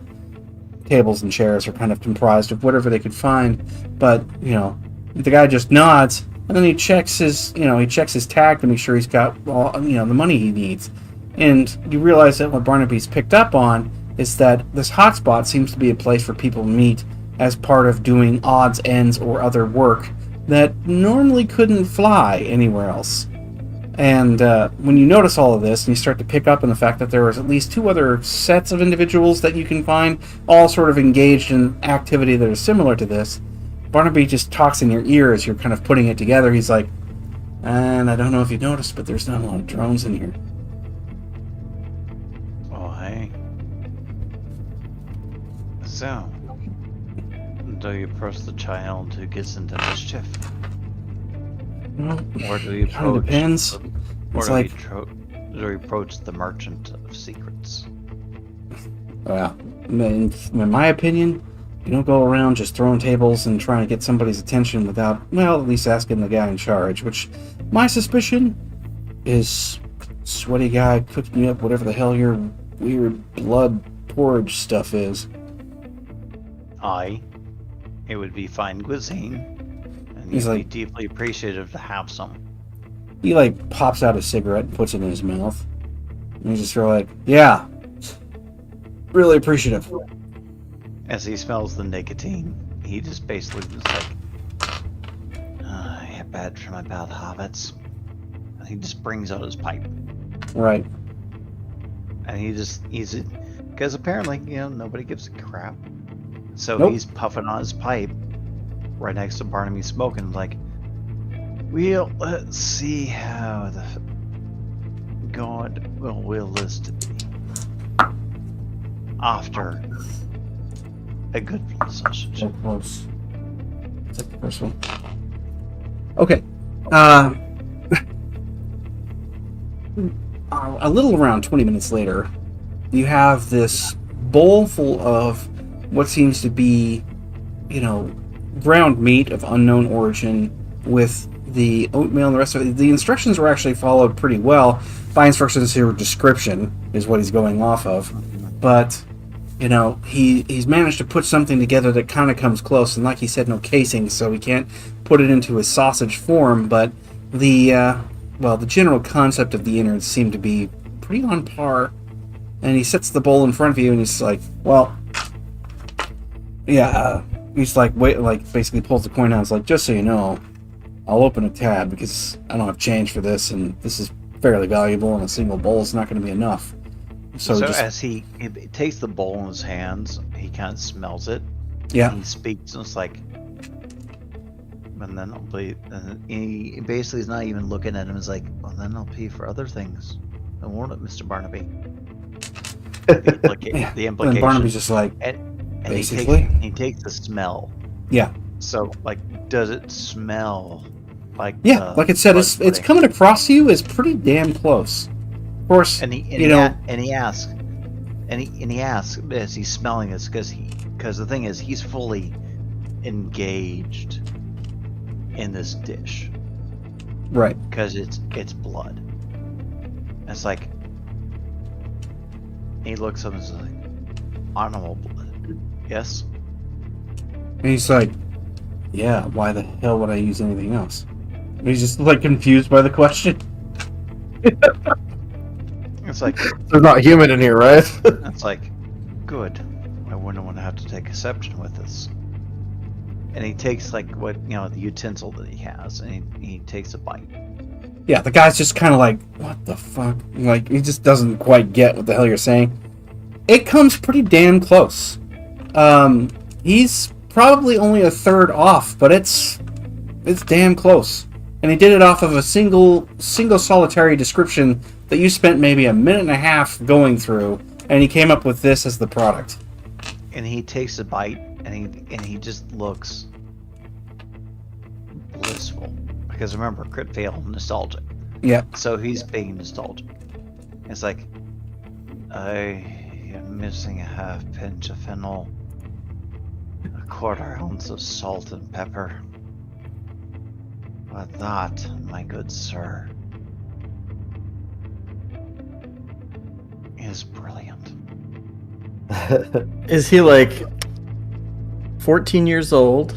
Tables and chairs are kind of comprised of whatever they could find, but the guy just nods, and then he checks his tag to make sure he's got all the money he needs. And you realize that what Barnaby's picked up on is that this hotspot seems to be a place where people meet as part of doing odds, ends, or other work that normally couldn't fly anywhere else. And when you notice all of this, and you start to pick up on the fact that there is at least 2 other sets of individuals that you can find, all sort of engaged in activity that is similar to this, Barnaby just talks in your ear as you're kind of putting it together. He's like, and I don't know if you noticed, but there's not a lot of drones in here. Oh, hey. So, do you approach the child who gets into mischief? Well, Or do you kind of approach... depends. Or It's do like, you approach the merchant of secrets? well, in my opinion, you don't go around just throwing tables and trying to get somebody's attention without, at least asking the guy in charge, which my suspicion is sweaty guy cooking up whatever the hell your weird blood porridge stuff is. It would be fine cuisine, and He's you'd like- be deeply appreciative to have some. He pops out a cigarette and puts it in his mouth. And he's just sort of like, yeah, really appreciative. As he smells the nicotine, he just basically was like, I have bad for my bad habits. And he just brings out his pipe. Right. And he's because apparently, nobody gives a crap. So Nope. he's puffing on his pipe right next to Barnaby smoking, like, well, let's see how the God will will this to be after a good sausage. So close. Take the first one. Okay. A little around 20 minutes later, you have this bowl full of what seems to be, ground meat of unknown origin with the oatmeal and the rest of it. The instructions were actually followed pretty well. By instructions here, description is what he's going off of. But, he's managed to put something together that kind of comes close. And like he said, no casing, so he can't put it into a sausage form. But the general concept of the innards seemed to be pretty on par. And he sets the bowl in front of you, and he's like, well, yeah, he's like, wait, basically pulls the coin out. It's like, just so you know, I'll open a tab because I don't have change for this, and this is fairly valuable, and a single bowl is not going to be enough. So as he takes the bowl in his hands, he kind of smells it. Yeah. And he speaks, and it's like, and then I'll pay. And he basically is not even looking at him. He's like, well, then I'll pay for other things. And won't it, Mr. Barnaby? Yeah. the And implication. Barnaby's just like, and basically. he takes the smell. yeah, So, like, does it smell like? yeah. Like it said, blood it's pudding? coming across to you as pretty damn close. Of course, And he asks as he's smelling this because the thing is he's fully engaged in this dish right. because it's blood. It's like he looks up and is like, animal blood. Yes. And he's like, yeah, why the hell would I use anything else? And he's just like confused by the question. It's like They're not human in here, right? it's like good. I wouldn't want to have to take exception with this. And he takes like what the utensil that he has, and he takes a bite. Yeah, the guy's just kind of like, what the fuck? Like, he just doesn't quite get what the hell you're saying. It comes pretty damn close. He's probably only a third off, but it's damn close. And he did it off of a single solitary description that you spent maybe a minute and a half going through, and he came up with this as the product. And he takes a bite, and he just looks blissful. Because remember, crit fail, nostalgic. Yeah. So he's being nostalgic. It's like, I am missing a half pinch of fennel, a quarter ounce of salt and pepper. But that, my good sir, is brilliant. Is he like 14 years old,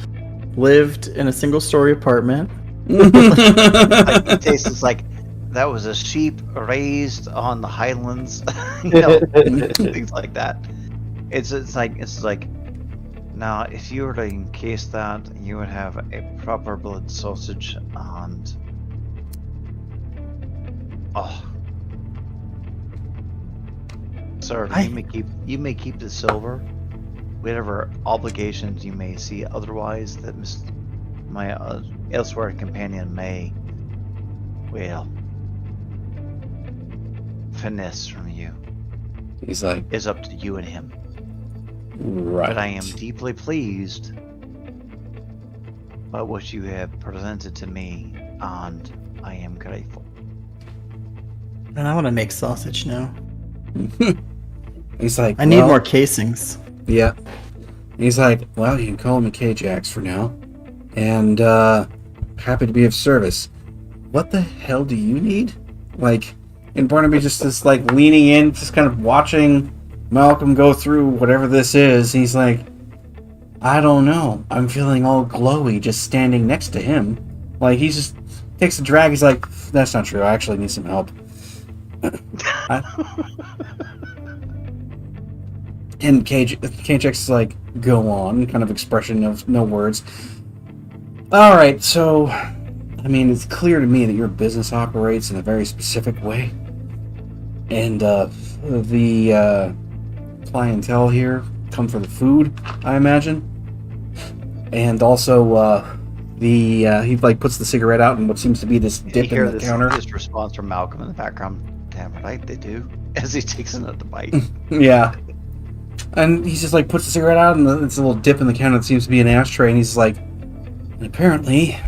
lived in a single-story apartment? Like, he tastes like that was a sheep raised on the highlands, things like that. It's like now if you were to encase that, you would have a proper blood sausage and sir, you may keep the silver, whatever obligations you may see otherwise that my elsewhere companion may, well, finesse from you. He's like, Is up to you and him. right. But I am deeply pleased by what you have presented to me, and I am grateful. And I want to make sausage now. He's like, I need well, more casings. Yeah. He's like, well, you can call me K-Jax for now. And, happy to be of service. What the hell do you need? Like, and Barnaby just is like leaning in, just kind of watching Malcolm go through whatever this is. He's like, I don't know. I'm feeling all glowy just standing next to him. Like, he just takes a drag. He's like, that's not true. I actually need some help. And K-Jax is like, go on, kind of expression of no words. Alright, so, I mean, it's clear to me that your business operates in a very specific way. And, the clientele here come for the food, I imagine. And also, he, like, puts the cigarette out in what seems to be this dip you hear in the counter. this response from Malcolm in the background. Damn right, they do. As he takes another bite. Yeah. And he just, like, puts the cigarette out, and it's a little dip in the counter that seems to be an ashtray, and he's like, and apparently,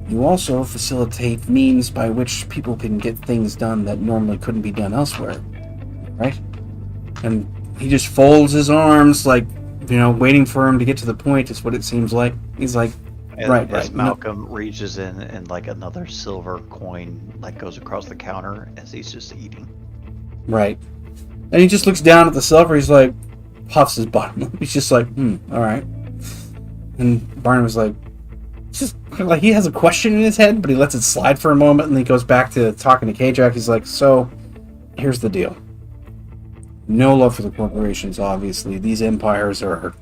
you also facilitate means by which people can get things done that normally couldn't be done elsewhere. Right? And he just folds his arms, like, waiting for him to get to the point, is what it seems like. He's like, As Malcolm reaches in and, like, another silver coin, like, goes across the counter as he's just eating. Right. And he just looks down at the silver, he's like, puffs his bottom lip. He's just like, alright. And Barnum's like, just like he has a question in his head, but he lets it slide for a moment, and then he goes back to talking to K-Jax. He's like, so, here's the deal. No love for the corporations, obviously. These empires are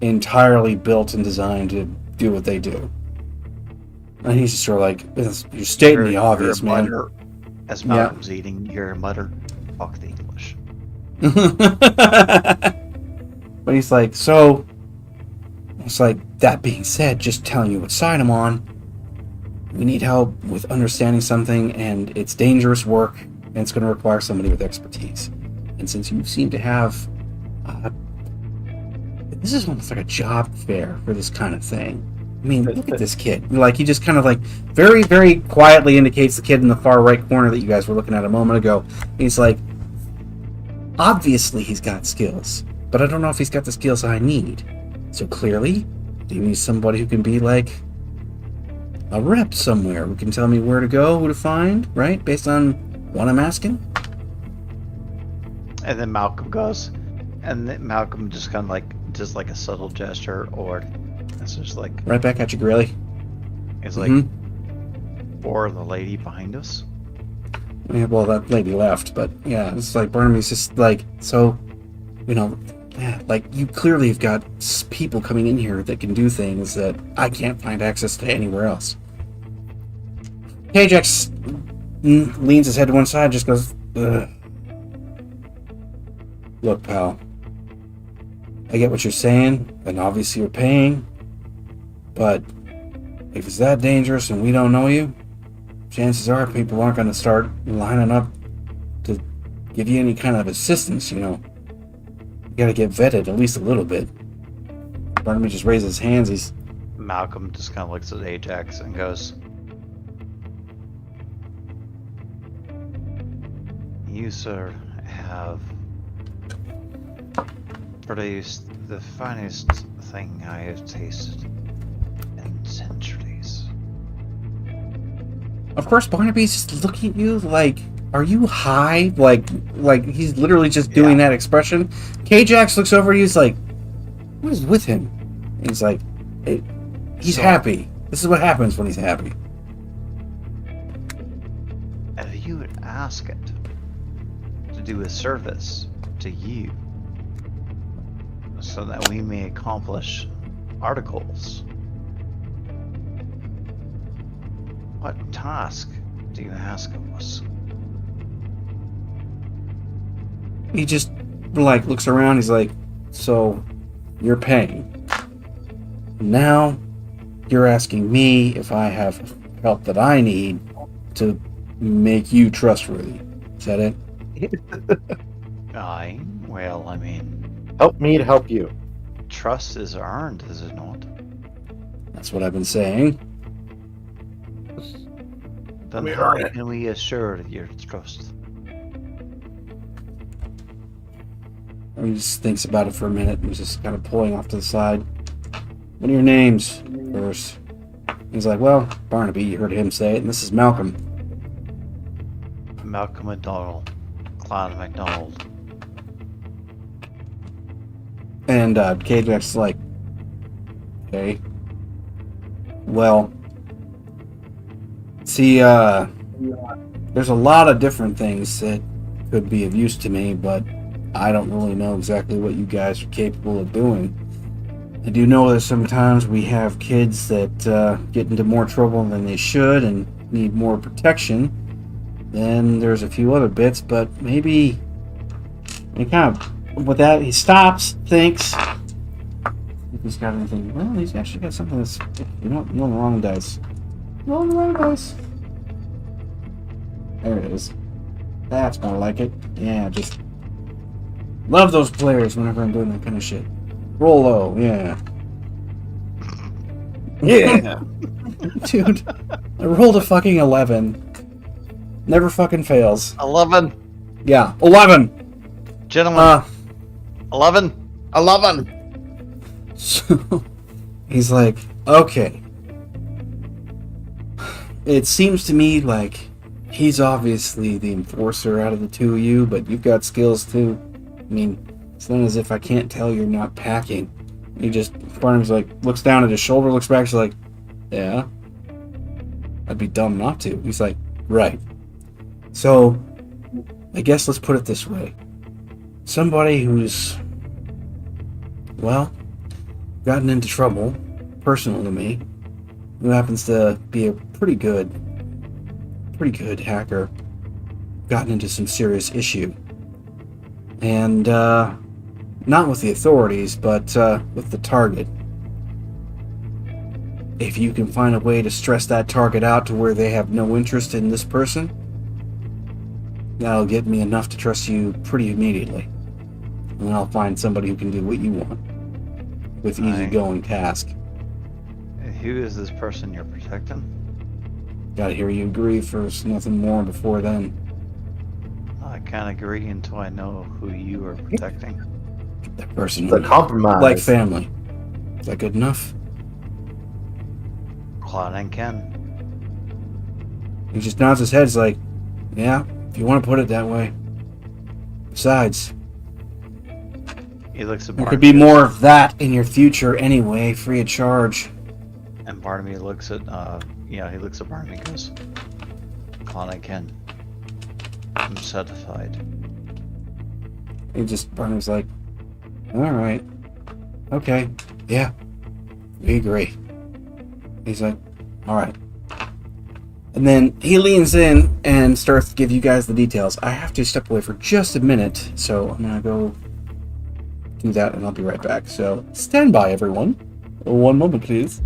entirely built and designed to do what they do. And he's just sort of like, you're stating the obvious, man. As Malcolm's eating, you're mutter, fuck the English. But he's like, so, it's like, that being said, just telling you what side I'm on, we need help with understanding something, and it's dangerous work, and it's going to require somebody with expertise. And since you seem to have... this is almost like a job fair for this kind of thing. I mean, look at this kid. Like, he just kind of like very, very quietly indicates the kid in the far right corner that you guys were looking at a moment ago. He's like, obviously he's got skills, but I don't know if he's got the skills I need. So clearly, you need somebody who can be like a rep somewhere, who can tell me where to go, who to find, right? Based on what I'm asking. And then Malcolm goes, and then Malcolm just kind of like, just like a subtle gesture, or it's just like, Right back at you, Grilly. it's like, or the lady behind us. Yeah, well, that lady left, but yeah, it's like Barnaby's just like, so, you know, yeah, like, you clearly have got people coming in here that can do things that I can't find access to anywhere else. Ajax leans his head to one side, just goes, ugh. Look, pal, I get what you're saying, and obviously you're paying, but if it's that dangerous and we don't know you, chances are people aren't going to start lining up to give you any kind of assistance, you know. You got to get vetted at least a little bit. Barnaby just raises his hands. Malcolm just kind of looks at Ajax and goes, "You, sir, have produced the finest thing I have tasted in centuries." Of course, Barnaby's just looking at you like, are you high? Like he's literally just doing that expression. K-Jax looks over at you, he's like, what is with him? And he's like, he's happy. This is what happens when he's happy. If you would ask it to do a service to you, so that we may accomplish articles, what task do you ask of us? He just like looks around, he's like, so you're paying. Now you're asking me if I have help that I need to make you trustworthy. Is that it? Well, I mean, Help me to help you. trust is earned, is it not? That's what I've been saying. Then We how earn it. can we assure your trust? And he just thinks about it for a minute and just kind of pulling off to the side. What are your names first? He's like, well, Barnaby, you heard him say it, and this is Malcolm. Malcolm McDonald, Clyde McDonald. And K-Jax is like, okay. Well, see, there's a lot of different things that could be of use to me, but I don't really know exactly what you guys are capable of doing. I do know that sometimes we have kids that get into more trouble than they should and need more protection. Then there's a few other bits, but maybe... And kind of, with that, he stops, thinks... If he's got anything... Well, he's actually got something that's... You know, you're on the wrong dice. You're on the wrong dice. There it is. That's more like it. Yeah, just... Love those players whenever I'm doing that kind of shit. Roll low, yeah. Yeah. Dude, I rolled a fucking 11. Never fucking fails. 11, Yeah, 11! gentlemen. 11. 11. So, he's like, okay. It seems to me like he's obviously the enforcer out of the two of you, but you've got skills too. I mean, it's not as if I can't tell you're not packing. He just, Barnum's like, looks down at his shoulder, looks back, he's like, yeah. I'd be dumb not to. He's like, right. So, I guess let's put it this way. Somebody who's, well, gotten into trouble, personal to me, who happens to be a pretty good hacker, gotten into some serious issue. And, not with the authorities, but with the target. If you can find a way to stress that target out to where they have no interest in this person, That'll get me enough to trust you pretty immediately. And then I'll find somebody who can do what you want. With easygoing task. Who is this person you're protecting? Gotta hear you agree first, nothing more before then. I can't agree until I know who you are protecting. That person The who compromise. like family. Is that good enough? Claude and Ken. He just nods his head, he's like, yeah, if you want to put it that way. Besides, He looks at there Barnaby. could be more of that in your future anyway, free of charge. And Barnaby looks at, he looks at Barnaby and goes, Claude and Ken. I'm satisfied. Barney's like, alright. Okay, yeah. We agree. He's like, alright. And then he leans in and starts to give you guys the details. I have to step away for just a minute, so I'm gonna go do that and I'll be right back. So stand by, everyone. 1 moment, please.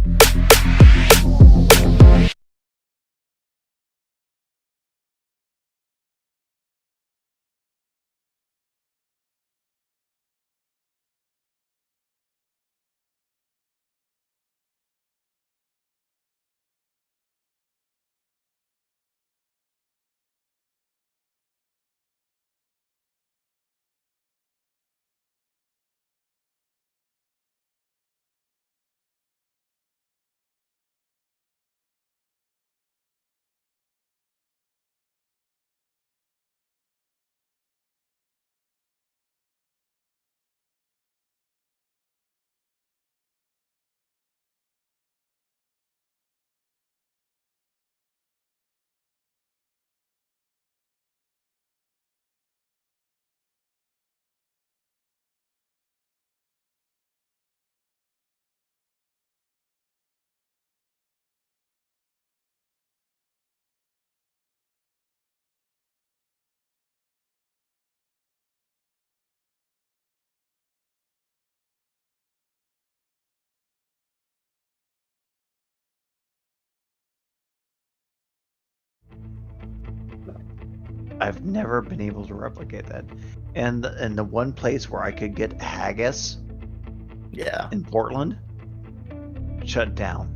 I've never been able to replicate that. And the one place where I could get haggis Yeah. in Portland shut down.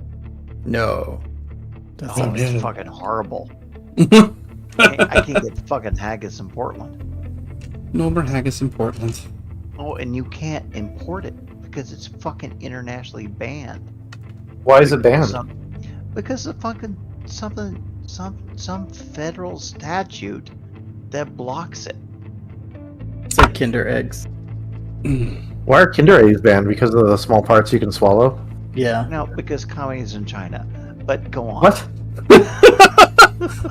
No. That's Oh, Oh, it's yeah. fucking horrible. I can't get fucking haggis in Portland. Norbert Haggis in Portland. Oh, and you can't import it because it's fucking internationally banned. Why is it banned? Because of fucking some federal statute that blocks it. It's like Kinder eggs. Why are Kinder Eggs banned? Because of the small parts you can swallow? Yeah. No, because communists in China. But go on. What?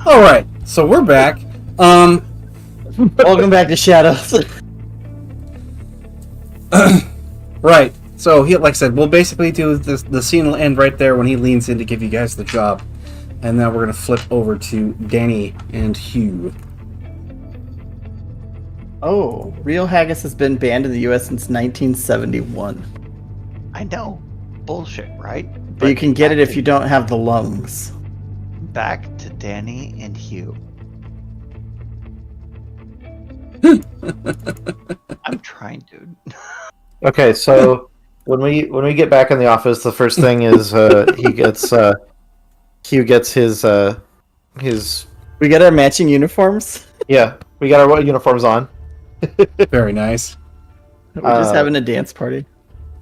Alright, so we're back. Welcome back to Shadows. Right. So he, like I said, we'll basically do this. The scene will end right there when he leans in to give you guys the job, and now we're gonna flip over to Danny and Hugh. Oh, real haggis has been banned in the U.S. since 1971. I know. Bullshit, right? But you can get it back if you don't have the lungs. Back to Danny and Hugh. I'm trying, dude. Okay, so when we get back in the office, the first thing is Hugh gets his We got our matching uniforms. yeah, we got our uniforms on. Very nice. We're just having a dance party.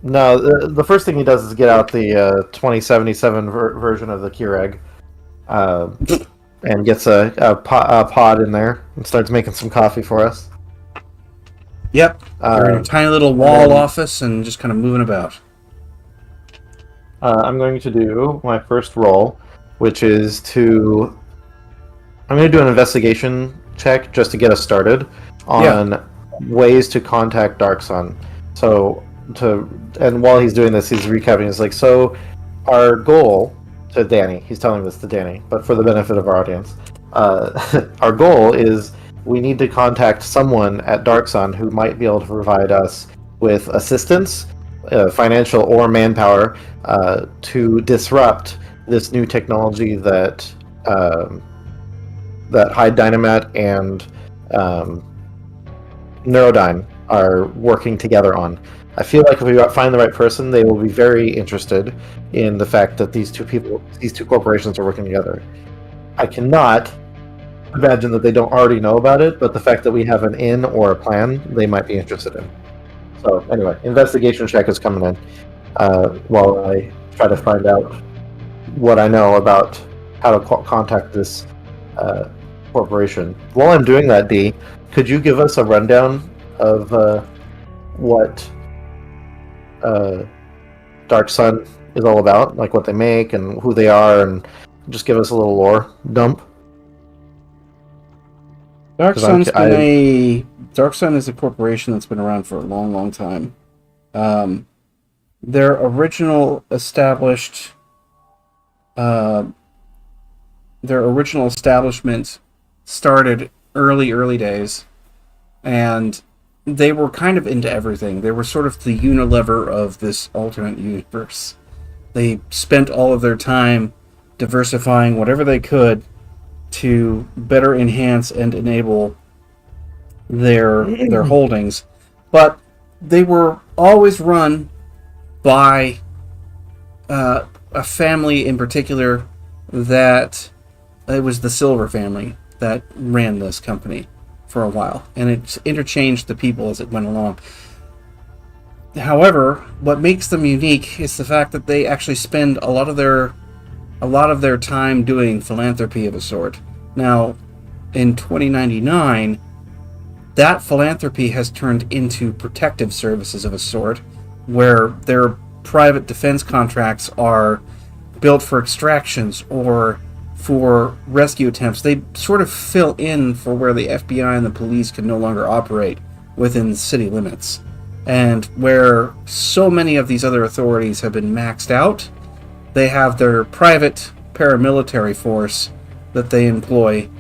No, the first thing he does is get out the 2077 version of the Keurig, and gets a pod in there and starts making some coffee for us. Yep. You're in a tiny little wall office and just kind of moving about. I'm going to do my first roll, which is I'm going to do an investigation check just to get us started on ways to contact Darksun. And while he's doing this, he's recapping. He's like, so our goal to Danny, he's telling this to Danny, but for the benefit of our audience, our goal is we need to contact someone at Darksun who might be able to provide us with assistance, financial or manpower, to disrupt this new technology that Hyde Dynamat and Neurodyne are working together on. I feel like if we find the right person, they will be very interested in the fact that these two corporations are working together. I cannot imagine that they don't already know about it, but the fact that we have an in or a plan, they might be interested in. So anyway, investigation check is coming in while I try to find out what I know about how to contact this corporation. While I'm doing that, Dee, could you give us a rundown of what Dark Sun is all about, like what they make and who they are, and just give us a little lore dump? Dark Sun is a corporation that's been around for a long, long time. Their original establishment started early days, and they were kind of into everything. They were sort of the Unilever of this alternate universe. They spent all of their time diversifying whatever they could to better enhance and enable their holdings. But they were always run by a family in particular that it was the Silver family that ran this company for a while, and it interchanged the people as it went along. However, what makes them unique is the fact that they actually spend a lot of their time doing philanthropy of a sort. Now, in 2099, that philanthropy has turned into protective services of a sort, where their private defense contracts are built for extractions or for rescue attempts. They sort of fill in for where the FBI and the police can no longer operate within city limits. And where so many of these other authorities have been maxed out, they have their private paramilitary force that they employ,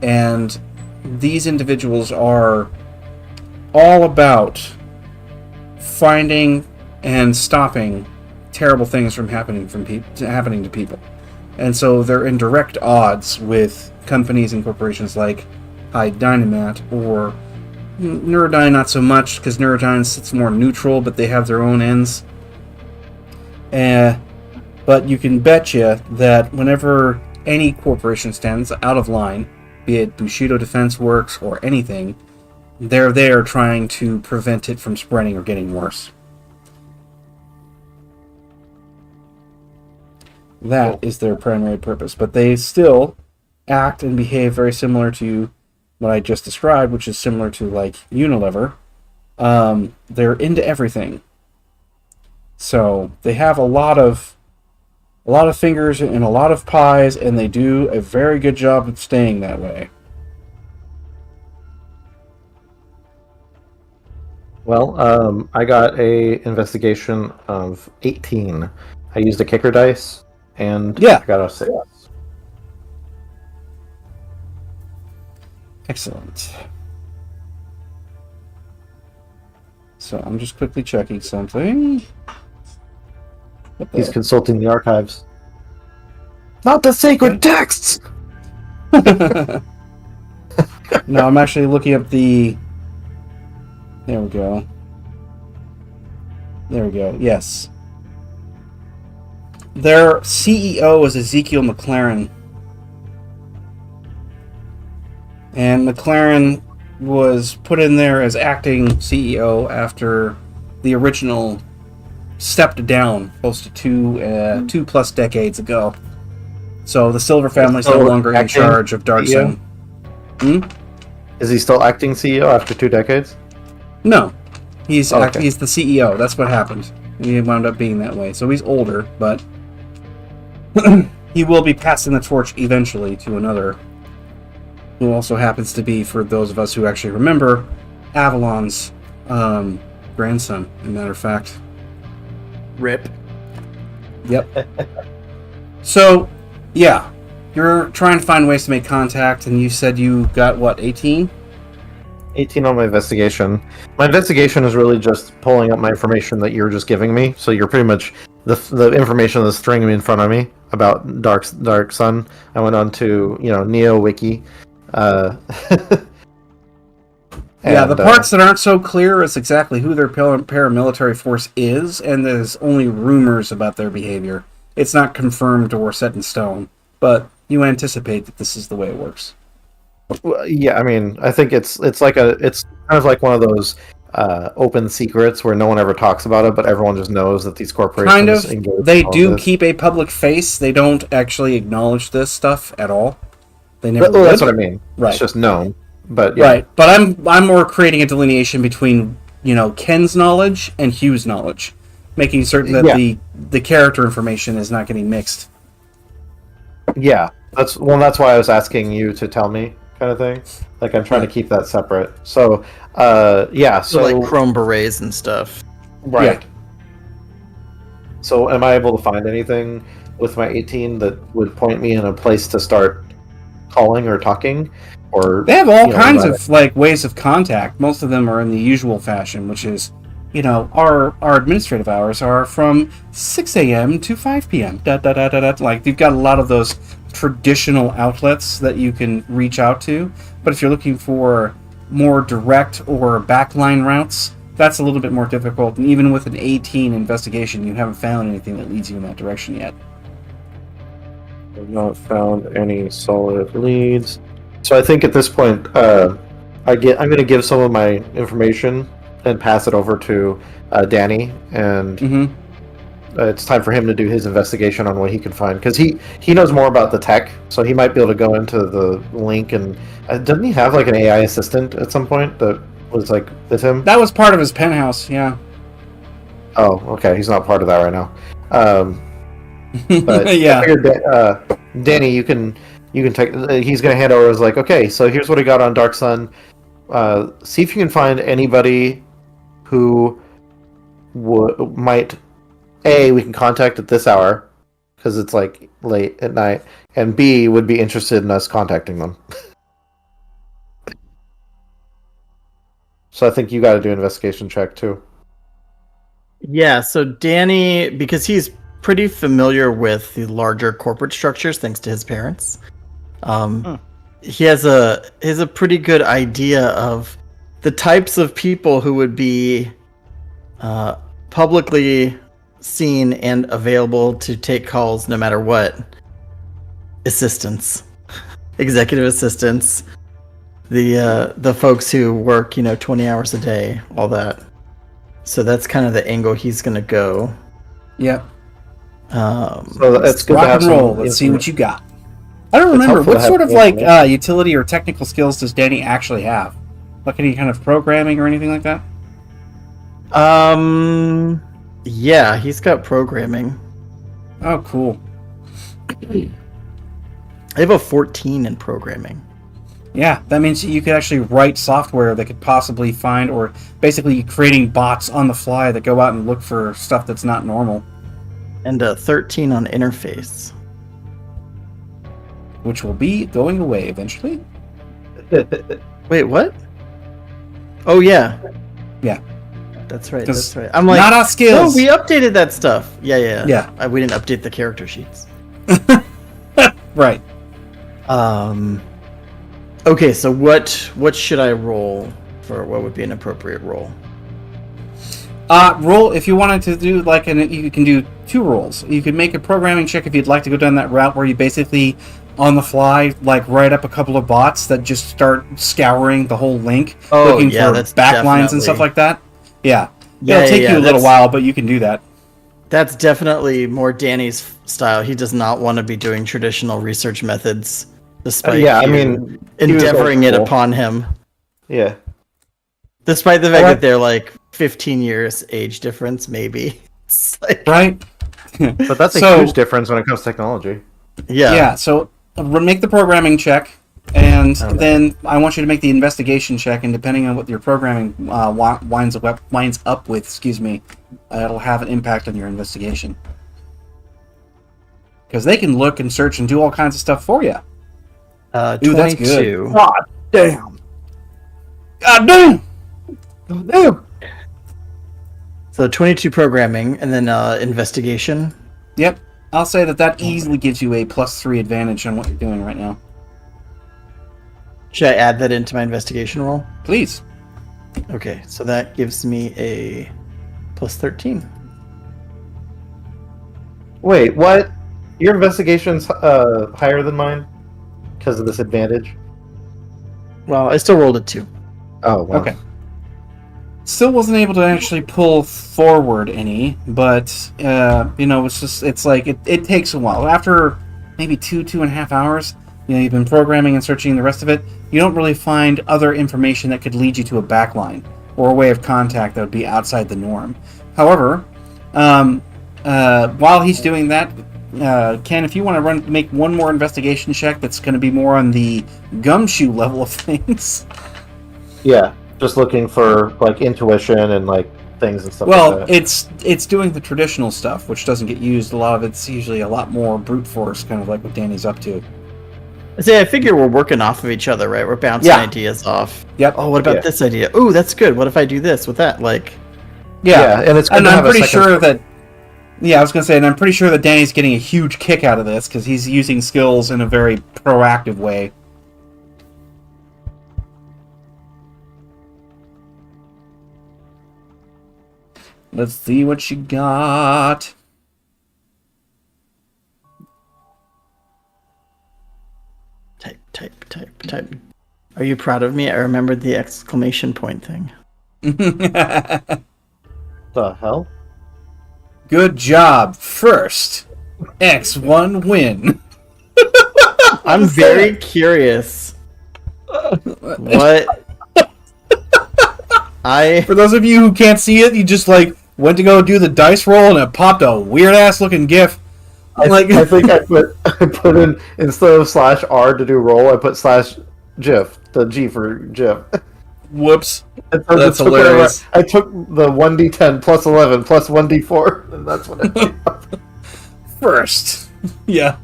and these individuals are all about finding and stopping terrible things from happening to people. And so they're in direct odds with companies and corporations like Hyde Dynamat, or Neurodyne not so much, because Neurodyne sits more neutral, but they have their own ends. But you can betcha that whenever any corporation stands out of line, be it Bushido Defense Works or anything, they're there trying to prevent it from spreading or getting worse. That is their primary purpose, but they still act and behave very similar to what I just described, which is similar to like Unilever. They're into everything, so they have a lot of fingers in a lot of pies, and they do a very good job of staying that way. Well, I got a investigation of 18. I used a kicker dice, and Yeah. I got a 6. Excellent. So I'm just quickly checking something. He's consulting the archives. Not the sacred texts! No, I'm actually looking up the... There we go. Yes. Their CEO is Ezekiel McLaren. And McLaren was put in there as acting CEO after the original stepped down close to two plus decades ago. So the Silver family's no longer in charge of Dark Sun. Is he still acting CEO after 2 decades? No. He's Oh, okay. he's the CEO. That's what happened. He wound up being that way. So he's older, but he will be passing the torch eventually to another, who also happens to be, for those of us who actually remember, Avalon's grandson, as a matter of fact. Rip. Yep. So, yeah. You're trying to find ways to make contact, and you said you got, what, 18? 18 on my investigation. My investigation is really just pulling up my information that you're just giving me. So you're pretty much the information that's throwing in front of me about Dark Sun. I went on to NeoWiki, Yeah, And, the parts that aren't so clear is exactly who their paramilitary force is, and there's only rumors about their behavior. It's not confirmed or set in stone, but you anticipate that this is the way it works. well, yeah, I mean, I think it's kind of like one of those open secrets where no one ever talks about it, but everyone just knows that these corporations Kind of. engage They in all do this. keep a public face. They don't actually acknowledge this stuff at all. They never Well, that's would. what I mean. Right. It's just known. But yeah. Right, but I'm more creating a delineation between Ken's knowledge and Hugh's knowledge, making certain that Yeah. the character information is not getting mixed. Yeah, that's why I was asking you to tell me, kind of thing. Like I'm trying to keep that separate. So, yeah. So So like chrome berets and stuff. right. So, am I able to find anything with my 18 that would point me in a place to start calling or talking, or They have all you know, kinds like- of ways of contact. Most of them are in the usual fashion, which is, our administrative hours are from 6 a.m. to 5 p.m. Da, da, da, da, da. Like you've got a lot of those traditional outlets that you can reach out to. But if you're looking for more direct or backline routes, that's a little bit more difficult. And even with an 18 investigation, you haven't found anything that leads you in that direction yet. I've not found any solid leads. So I think at this point, I'm going to give some of my information and pass it over to Danny, and Mm-hmm. it's time for him to do his investigation on what he can find, because he knows more about the tech, so he might be able to go into the link and doesn't he have like an AI assistant at some point that was like with him? That was part of his penthouse, yeah. Oh, okay, he's not part of that right now. But Yeah. I figured, Danny, you can take. He's going to hand over. Is like, okay, so here's what I got on Dark Sun. See if you can find anybody who might. We can contact at this hour because it's like late at night, and B, would be interested in us contacting them. So I think you got to do an investigation check too. Yeah, so Danny, because he's pretty familiar with the larger corporate structures thanks to his parents, he has a pretty good idea of the types of people who would be publicly seen and available to take calls no matter what. Assistants, executive assistants, the folks who work 20 hours a day, all that. So that's kind of the angle he's gonna go. Yep. So it's good to Rock have and roll. some Let's see what you got. I don't It's remember helpful to what have sort of information. utility or technical skills does Danny actually have? Like any kind of programming or anything like that? Yeah, he's got programming. Oh, cool. I have a 14 in programming. Yeah, that means you could actually write software that could possibly find, or basically creating bots on the fly that go out and look for stuff that's not normal, And a 13 on interface. which will be going away eventually. Wait, what? Oh yeah. Yeah. That's right. 'Cause That's right. I'm like, not our no, skills. we updated that stuff. Yeah. Yeah. We didn't update the character sheets. Right. Okay, so what should I roll for what would be an appropriate roll? Roll if you wanted to do you can do two rolls. You could make a programming check if you'd like to go down that route where you basically on the fly write up a couple of bots that just start scouring the whole link, Oh, looking yeah, for that's backlines and stuff definitely- like that. Yeah. Yeah, It'll take yeah, you a little that's- while, but you can do that. That's definitely more Danny's style. He does not want to be doing traditional research methods, despite yeah, I you mean, he was endeavoring old it school. upon him. Yeah. Despite the fact Alright. that they're like 15 years age difference, maybe. It's like, Right? But that's a So- huge difference when it comes to technology. yeah. So make the programming check, and then I want you to make the investigation check, and depending on what your programming winds up with, it'll have an impact on your investigation. Because they can look and search and do all kinds of stuff for you. Ooh, that's good. 22. God damn! God damn! God damn! So 22 programming, and then investigation. Yep. I'll say that easily gives you a +3 advantage on what you're doing right now. Should I add that into my investigation roll? Please. Okay, so that gives me a plus 13. Wait, what? Your investigation's higher than mine because of this advantage. Well, I still rolled a 2. Oh, well. Okay. Still wasn't able to actually pull forward any, but it's like it takes a while. After maybe 2.5 hours, you've been programming and searching the rest of it, you don't really find other information that could lead you to a backline or a way of contact that would be outside the norm. However, while he's doing that, Ken, if you want to make one more investigation check that's going to be more on the gumshoe level of things. Yeah, just looking for like intuition and like things and stuff Well, like that. it's doing the traditional stuff, which doesn't get used. A lot of it's usually a lot more brute force, kind of like what Danny's up to. I figure we're working off of each other, right? We're bouncing ideas off. Yep. Oh, what about this idea? Ooh, that's good. What if I do this with that? Like, Yeah, and it's good and to I'm have a pretty second- sure that. Yeah, I was gonna say, and I'm pretty sure that Danny's getting a huge kick out of this because he's using skills in a very proactive way. Let's see what you got. Type. Are you proud of me? I remembered the exclamation point thing. The hell? Good job. First, X1 win. I'm very curious. What? For those of you who can't see it, you just like went to go do the dice roll and it popped a weird ass looking GIF. I think I put in, instead of /R to do roll, I put /GIF, the G for GIF. Whoops. And so That's just took hilarious. I took the 1d10 plus 11 plus 1d4, and that's what I did. First. Yeah.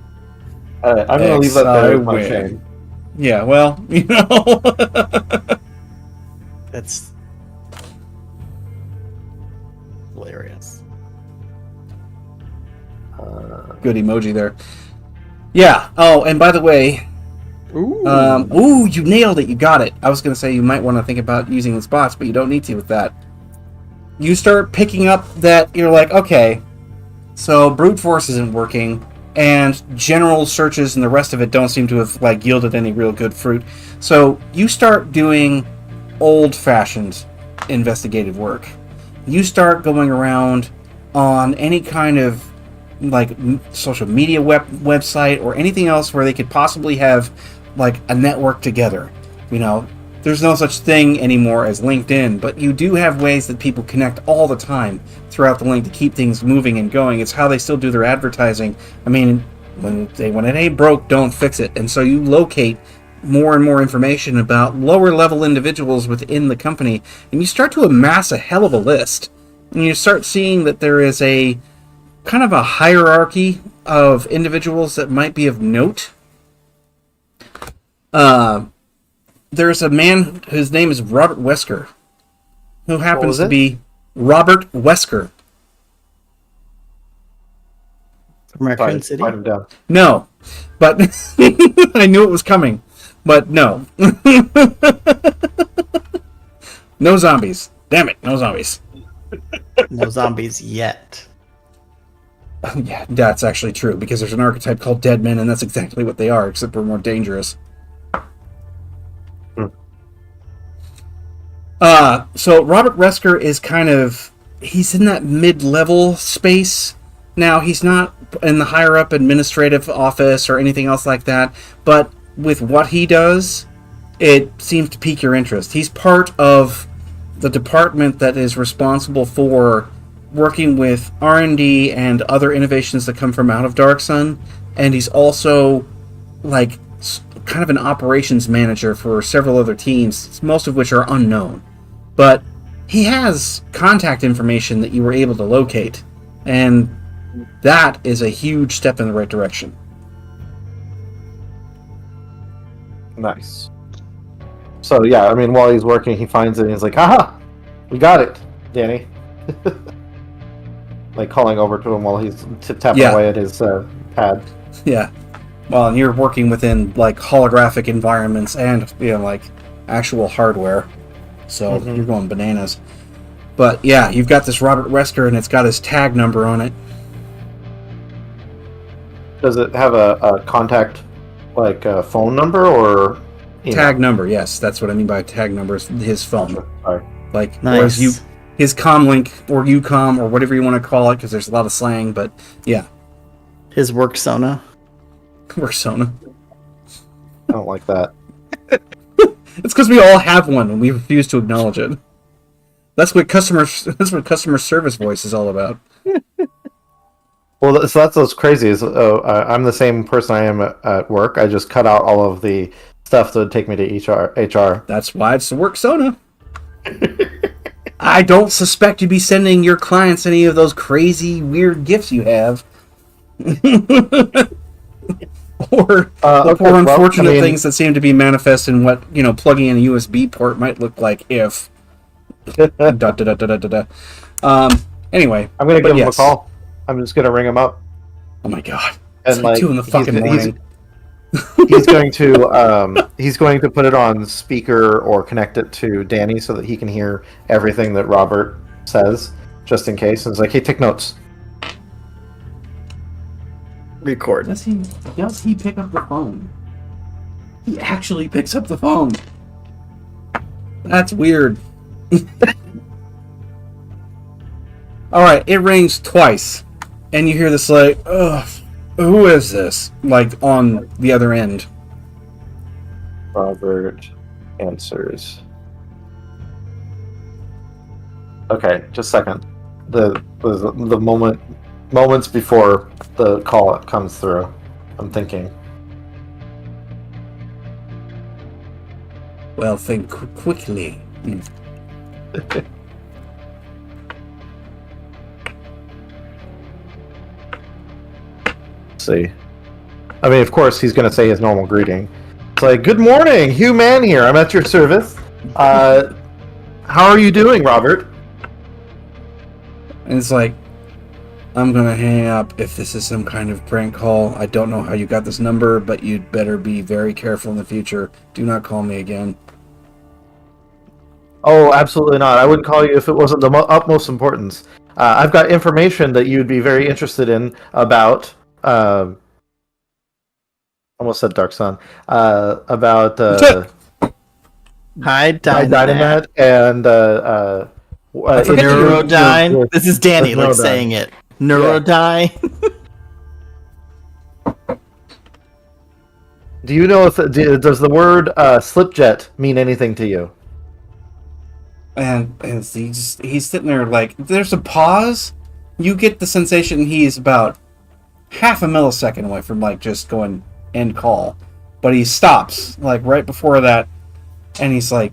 Alright, I'm gonna leave that there with my win. shame. Yeah, well, That's hilarious. good emoji there. Yeah. Oh, and by the way, Ooh. you nailed it. You got it. I was going to say you might want to think about using the spots, but you don't need to with that. You start picking up that you're like, okay, so brute force isn't working, and general searches and the rest of it don't seem to have like yielded any real good fruit. So you start doing old-fashioned investigative work. You start going around on any kind of like social media website or anything else where they could possibly have like a network together. There's no such thing anymore as LinkedIn, but you do have ways that people connect all the time throughout the link to keep things moving and going. It's how they still do their advertising. I mean, when it ain't broke, don't fix it. And so you locate more and more information about lower level individuals within the company, and you start to amass a hell of a list. And you start seeing that there is a kind of a hierarchy of individuals that might be of note. There's a man whose name is Robert Wesker, who happens to be Robert Wesker. From Raccoon City? Write him down. No, but I knew it was coming, but no. No zombies. Damn it, no zombies. No zombies yet. Yeah, that's actually true, because there's an archetype called dead men, and that's exactly what they are, except we're more dangerous. So Robert Wesker is he's in that mid-level space. Now, he's not in the higher-up administrative office or anything else like that, but with what he does, it seems to pique your interest. He's part of the department that is responsible for working with R&D and other innovations that come from out of Dark Sun, and he's also like kind of an operations manager for several other teams, most of which are unknown. But he has contact information that you were able to locate, and that is a huge step in the right direction. Nice. So yeah, I mean, while he's working, he finds it and he's like, "Haha, we got it, Danny." Like calling over to him while he's tapping away at his pad. Yeah. Well, and you're working within like holographic environments and like actual hardware. so Mhm. you're going bananas. But yeah, you've got this Robert Wesker, and it's got his tag number on it. Does it have a contact, like a phone number or email? Tag number, yes, that's what I mean by tag number. Is his phone, Sorry. like Nice. whereas his comlink or UCOM or whatever you want to call it, because there's a lot of slang. But yeah, His work Sona. Persona. I don't like that. It's because we all have one and we refuse to acknowledge it. That's what customer service voice is all about. Well, so that's what's crazy. Is I'm the same person I am at work. I just cut out all of the stuff that would take me to HR. That's why it's the work Sona. I don't suspect you'd be sending your clients any of those crazy, weird gifts you have. Or the poor unfortunate things that seem to be manifest in what, plugging in a USB port might look like if... Anyway. I'm going to give him a call. I'm just going to ring him up. Oh my god. And It's like 2 in the fucking morning. He's going to put it on speaker or connect it to Danny so that he can hear everything that Robert says, just in case. And it's like, hey, take notes. Record. Does he pick up the phone? He actually picks up the phone. That's weird. Alright, it rings twice. And you hear this like, ugh, who is this? Like on the other end. Robert answers. Okay, just a second. The moments before the call comes through, I'm thinking. Well, think quickly. See. I mean, of course, he's going to say his normal greeting. It's like, good morning, Hugh Mann here. I'm at your service. How are you doing, Robert? And it's like, I'm gonna hang up if this is some kind of prank call. I don't know how you got this number, but you'd better be very careful in the future. Do not call me again. Oh, absolutely not. I wouldn't call you if it wasn't the utmost importance. I've got information that you'd be very interested in about... almost said Dark Sun. About... Hi, Dynamat and... Neurodyne. This is Danny, like Neurodyne. saying it. Neurodyne. Do you know if does the word slipjet mean anything to you? And he's sitting there like, there's a pause. You get the sensation he's about half a millisecond away from like just going end call. But he stops like right before that and he's like,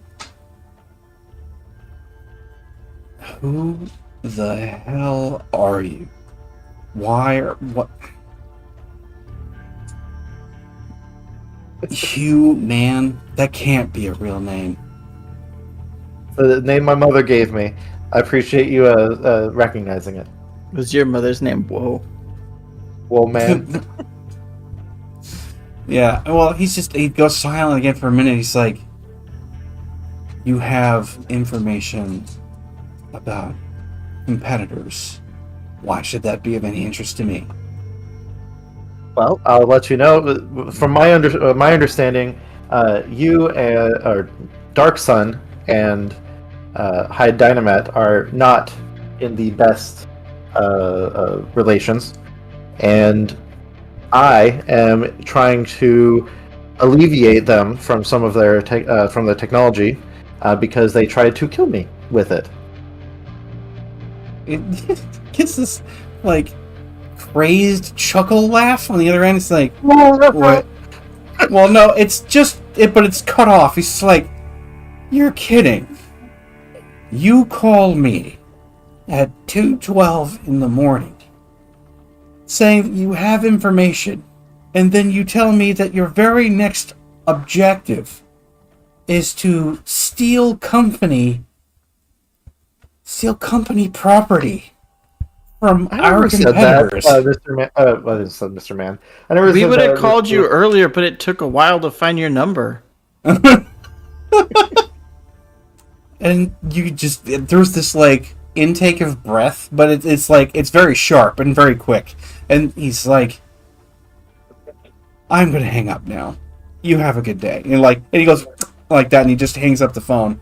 who the hell are you? Why or what? Hugh Mann? That can't be a real name. The name my mother gave me. I appreciate you recognizing it. Was your mother's name? Whoa. Well, man. Yeah, well, he goes silent again for a minute. He's like, you have information about competitors. Why should that be of any interest to me? Well, I'll let you know. From my understanding, you or Dark Sun and High Dynamat are not in the best relations, and I am trying to alleviate them from some of their from the technology because they tried to kill me with it. It gets this like crazed chuckle laugh on the other end. It's like, what? Well, no, it's just it, but it's cut off. He's just like, you're kidding. You call me at 2:12 in the morning, saying that you have information, and then you tell me that your very next objective is to steal company property from our competitors. Mr. Man. I didn't say Mr. Man. I never. We said would have that, called Mr. you earlier, but it took a while to find your number. and there's this like intake of breath, but it's like it's very sharp and very quick. And he's like, "I'm gonna hang up now. You have a good day." And he goes like that, and he just hangs up the phone.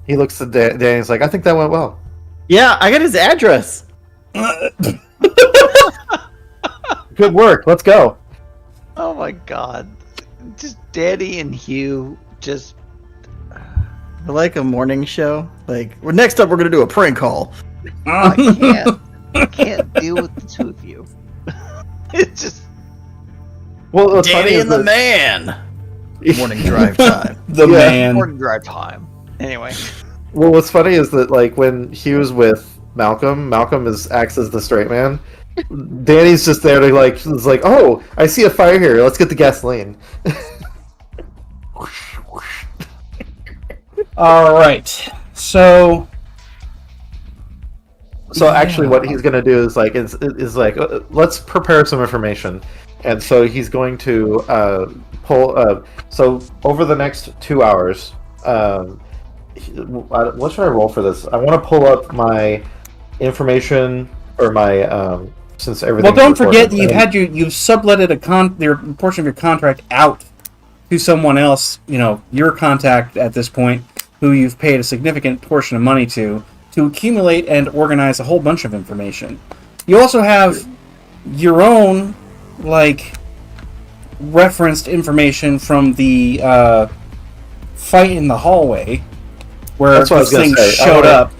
He looks at Danny. He's like, "I think that went well." Yeah, I got his address. Good work. Let's go. Oh my god. Just Danny and Hugh just We're like a morning show. Like, next up, we're gonna do a prank call. I can't deal with the two of you. It's just Well, what's funny Danny is and the that- man. Morning drive time. The Yeah. man. morning drive time. Anyway. Well, what's funny is that like when Hugh's with Malcolm acts as the straight man. Danny's just there to like is like, "Oh, I see a fire here. Let's get the gasoline." All right. So Actually, what he's going to do is like let's prepare some information, and so he's going to pull. So over the next 2 hours, what should I roll for this? I want to pull up my information or my since everything. Well, don't forget that you've subletted your portion of your contract out to someone else. You know, your contact at this point, who you've paid a significant portion of money to accumulate and organize a whole bunch of information. You also have your own like referenced information from the fight in the hallway where That's what I was this gonna thing say. showed up.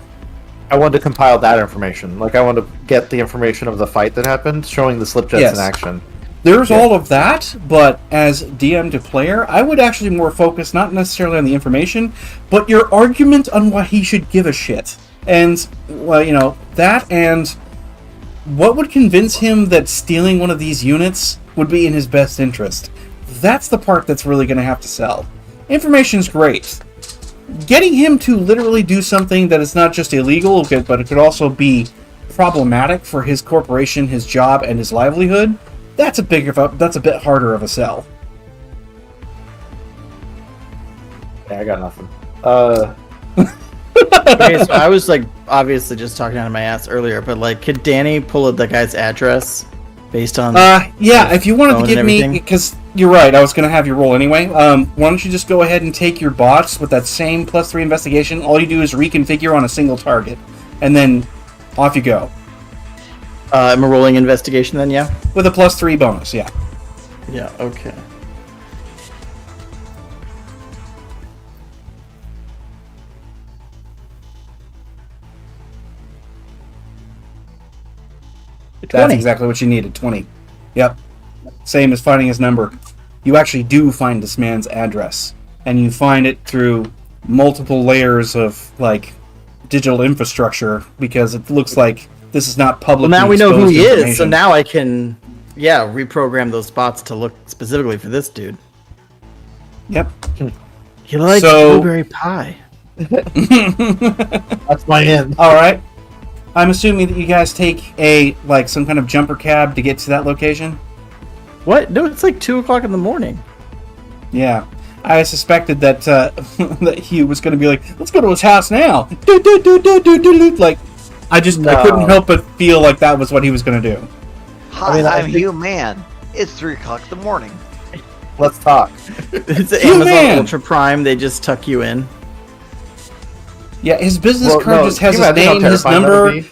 I wanted to compile that information. Like, I wanted to get the information of the fight that happened, showing the slip jets Yes. in action. There's Yeah. all of that, but as DM to player, I would actually more focus not necessarily on the information, but your argument on why he should give a shit. And, well, you know, that and what would convince him that stealing one of these units would be in his best interest. That's the part that's really going to have to sell. Information's great. Getting him to literally do something that is not just illegal, but it could also be problematic for his corporation, his job, and his livelihood, that's a bit harder of a sell. Yeah, I got nothing. Okay, so I was like obviously just talking out of my ass earlier, but like, could Danny pull up the guy's address based on? Yeah, if you wanted to phone give and me, everything? because you're right, I was going to have you roll anyway. Why don't you just go ahead and take your bots with that same +3 investigation? All you do is reconfigure on a single target, and then off you go I'm a rolling investigation then, yeah. with a +3 bonus. Yeah. Yeah. Okay. That's 20. exactly what you needed. 20. Yep. Same as finding his number. You actually do find this man's address, and you find it through multiple layers of like digital infrastructure because it looks like this is not Well, public. now we know who he is, so now I can, reprogram those spots to look specifically for this dude. Yep. He likes So- blueberry pie. That's my end. All right. I'm assuming that you guys take some kind of jumper cab to get to that location. What? No, it's like 2:00 in the morning. Yeah. I suspected that that Hugh was going to be like, "Let's go to his house now." Like, I couldn't help but feel like that was what he was going to do. Hi, mean, I I'm think- Hugh Man. It's 3:00 in the morning. Let's talk. It's You Amazon man! Ultra Prime. They just tuck you in. Yeah, his business Well, card no, just has can you his imagine how name, his terrifying that would number,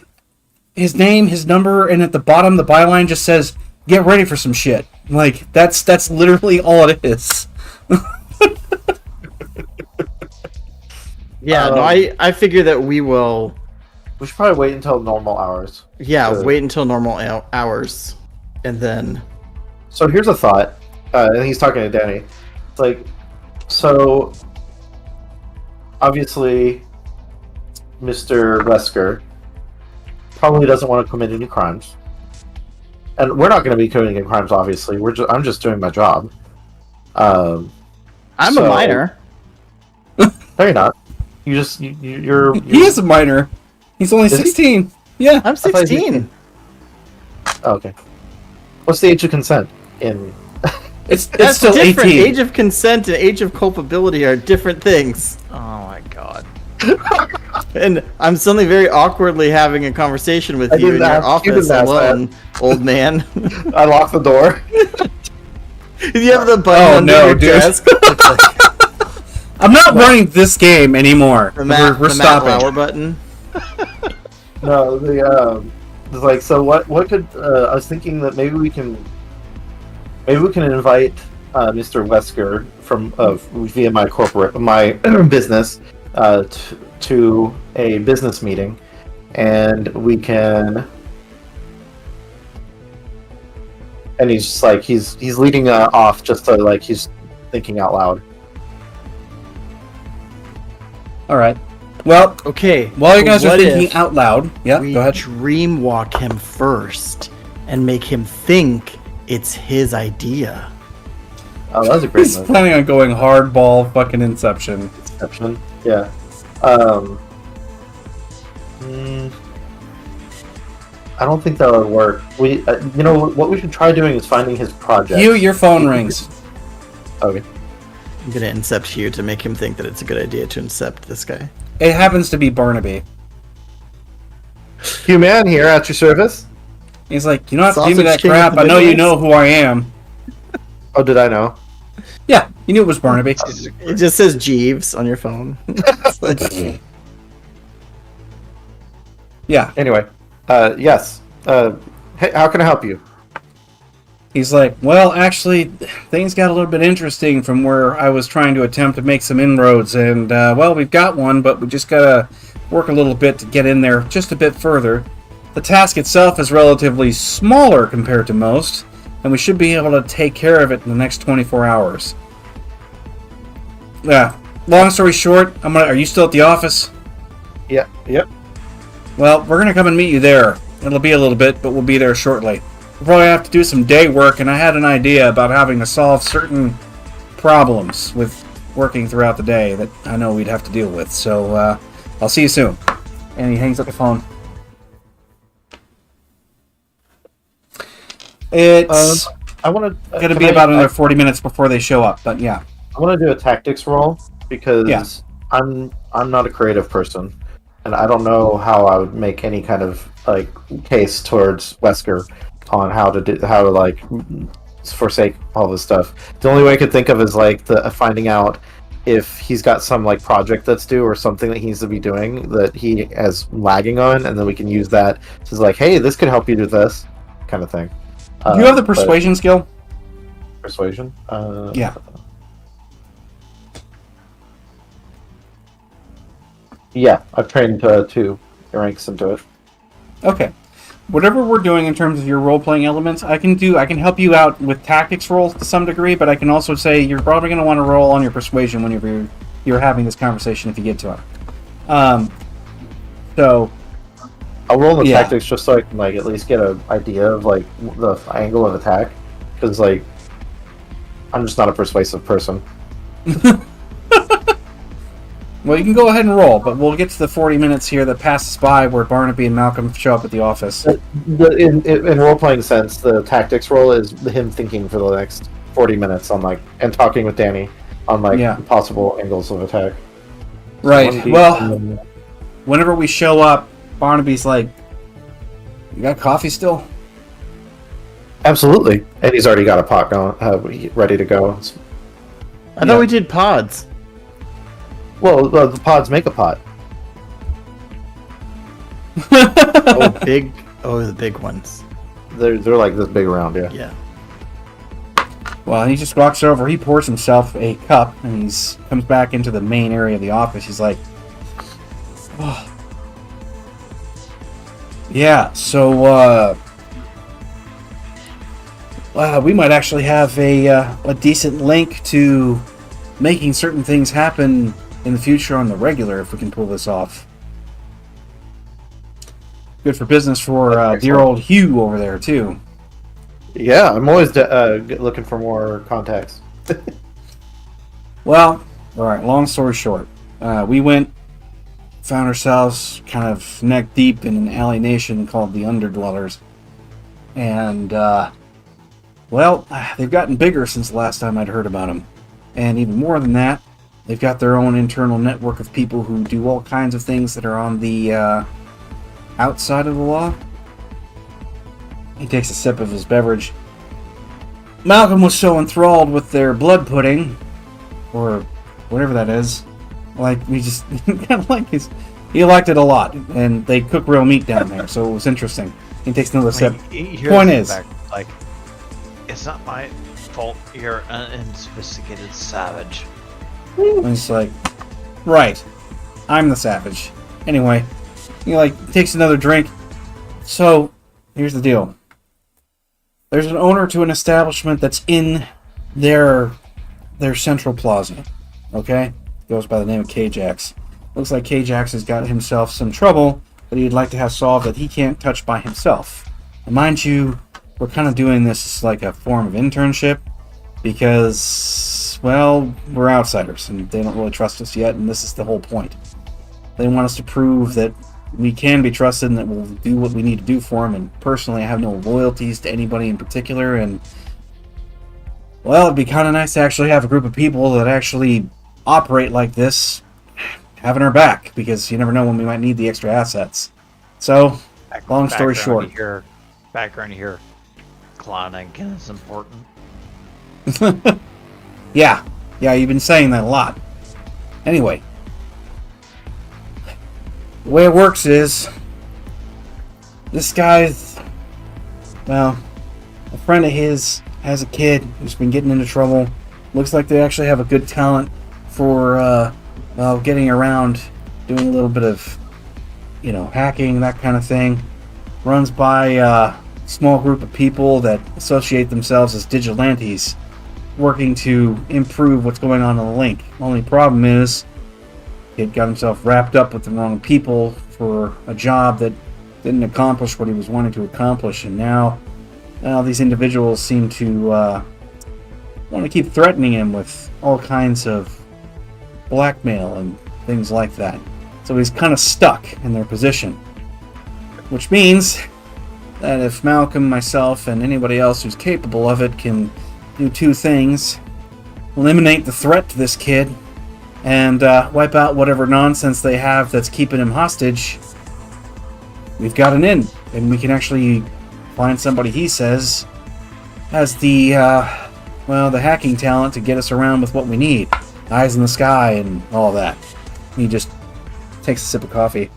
be? his number, and at the bottom the byline just says, "Get ready for some shit." Like that's literally all it is. Yeah, no, I figure that we will. We should probably wait until normal hours. Yeah, Sure. wait until normal hours, and then. So here's a thought, and he's talking to Danny. It's like, so obviously, Mr. Wesker probably doesn't want to commit any crimes, and we're not going to be committing any crimes. Obviously, I'm just doing my job. I'm So- a minor. No, you're not. You're He is a minor. He's only Is he? 16. Yeah. I'm thought he was 16. Oh, okay. What's the age of consent in? It's That's still different. 18. Age of consent and age of culpability are different things. Oh my god. And I'm suddenly very awkwardly having a conversation with I you in didn't your ask- you office didn't ask alone, old man. I locked the door. You have the button Oh, under no, your dude. desk. It's like I'm not running this game anymore. the Matt, We're the Matt stopping. Lauer button. No, it's like, so what could I was thinking that maybe we can invite Mr. Wesker from via my business to a business meeting, and we can. And he's just like he's leading off just to like he's thinking out loud. All right. Well, Okay. while you guys are what thinking if out loud, yeah, we go ahead. dreamwalk him first and make him think it's his idea. Oh, that was a great He's move. planning on going hardball fucking Inception. Exception. Yeah. mm, I don't think that would work. We, what we should try doing is finding his project. Your phone rings. Okay. I'm gonna incept Hugh to make him think that it's a good idea to incept this guy. It happens to be Barnaby. Hugh Man here at your service. He's like, you don't have to give me that Sausage King crap. of the I know you Midwest. know who I am. Oh, did I know? Yeah, you knew it was Barnaby. It just says Jeeves on your phone. It's like- Yeah, Anyway, yes. Hey, how can I help you? he's like, well, actually, things got a little bit interesting from where I was trying to attempt to make some inroads, and well, we've got one, but we just gotta work a little bit to get in there just a bit further. The task itself is relatively smaller compared to most, and we should be able to take care of it in the next 24 hours. Yeah. Long story short, are you still at the office? Yeah. Yep. Well, we're gonna come and meet you there. It'll be a little bit, but we'll be there shortly. We'll probably have to do some day work, and I had an idea about having to solve certain problems with working throughout the day that I know we'd have to deal with. So, I'll see you soon. And he hangs up the phone. It's I want to. gonna be about another 40 minutes before they show up, but yeah. I want to do a tactics roll because Yeah. I'm not a creative person, and I don't know how I would make any kind of like case towards Wesker on how to like forsake all this stuff. The only way I could think of is like finding out if he's got some like project that's due or something that he needs to be doing that he is lagging on, and then we can use that to like, hey, this could help you do this kind of thing. Do you have the but- persuasion skill? Persuasion? Yeah. Yeah, I've trained two ranks into it. Okay. Whatever we're doing in terms of your role-playing elements, I can help you out with tactics rolls to some degree, but I can also say you're probably going to want to roll on your persuasion whenever you're having this conversation if you get to it. So, I'll roll the Yeah. tactics just so I can like at least get an idea of like the angle of attack, because like I'm just not a persuasive person. well, you can go ahead and roll, but we'll get to the 40 minutes here that passes by where Barnaby and Malcolm show up at the office. In role playing sense, the tactics roll is him thinking for the next 40 minutes on like and talking with Danny on like Yeah. possible angles of attack. Right. 1D, Well, and then- whenever we show up, Barnaby's like, "You got coffee still?" absolutely, and he's already got a pot going, ready to go. I thought we did pods. Well, the pods make a pot. Oh, big. Oh, the big ones. They're like this big around, yeah. Yeah. Well, he just walks over. He pours himself a cup, and comes back into the main area of the office. He's like, "Oh, yeah. So, we might actually have a decent link to making certain things happen in the future on the regular if we can pull this off. Good for business for dear Excellent. old Hugh over there too." Yeah, I'm always looking for more contacts. Well, all right. Long story short, we found ourselves kind of neck deep in an alienation called the Underdwellers, and Well, they've gotten bigger since the last time I'd heard about them. And even more than that, they've got their own internal network of people who do all kinds of things that are on the outside of the law. He takes a sip of his beverage. Malcolm was so enthralled with their blood pudding, or whatever that is, like, he just kind of like he liked it a lot, and they cook real meat down there, so it was interesting. He takes another sip. Point is, like, it's not my fault you're an unsophisticated savage. and he's like, right, I'm the savage. Anyway, he like takes another drink. So here's the deal. There's an owner to an establishment that's in their central plaza. Okay? Goes by the name of K-Jax. Looks like K-Jax has got himself some trouble that he'd like to have solved that he can't touch by himself. And mind you, we're kind of doing this as like a form of internship because, well, we're outsiders and they don't really trust us yet, and this is the whole point. They want us to prove that we can be trusted and that we'll do what we need to do for them, and personally I have no loyalties to anybody in particular, and well, it'd be kind of nice to actually have a group of people that actually operate like this having our back, because you never know when we might need the extra assets. So, long story short. Background here, Clonigan is important. Yeah, you've been saying that a lot. Anyway, the way it works is, this guy's, well, a friend of his has a kid who's been getting into trouble. Looks like they actually have a good talent for, getting around, doing a little bit of, hacking, that kind of thing. Runs by a small group of people that associate themselves as vigilantes, working to improve what's going on the link. Only problem is, he had got himself wrapped up with the wrong people for a job that didn't accomplish what he was wanting to accomplish, and now these individuals seem to want to keep threatening him with all kinds of blackmail and things like that. So he's kind of stuck in their position. Which means that if Malcolm, myself, and anybody else who's capable of it can do two things: eliminate the threat to this kid and wipe out whatever nonsense they have that's keeping him hostage, we've got an in, and we can actually find somebody he says has the hacking talent to get us around with what we need. Eyes in the sky and all that. He just takes a sip of coffee.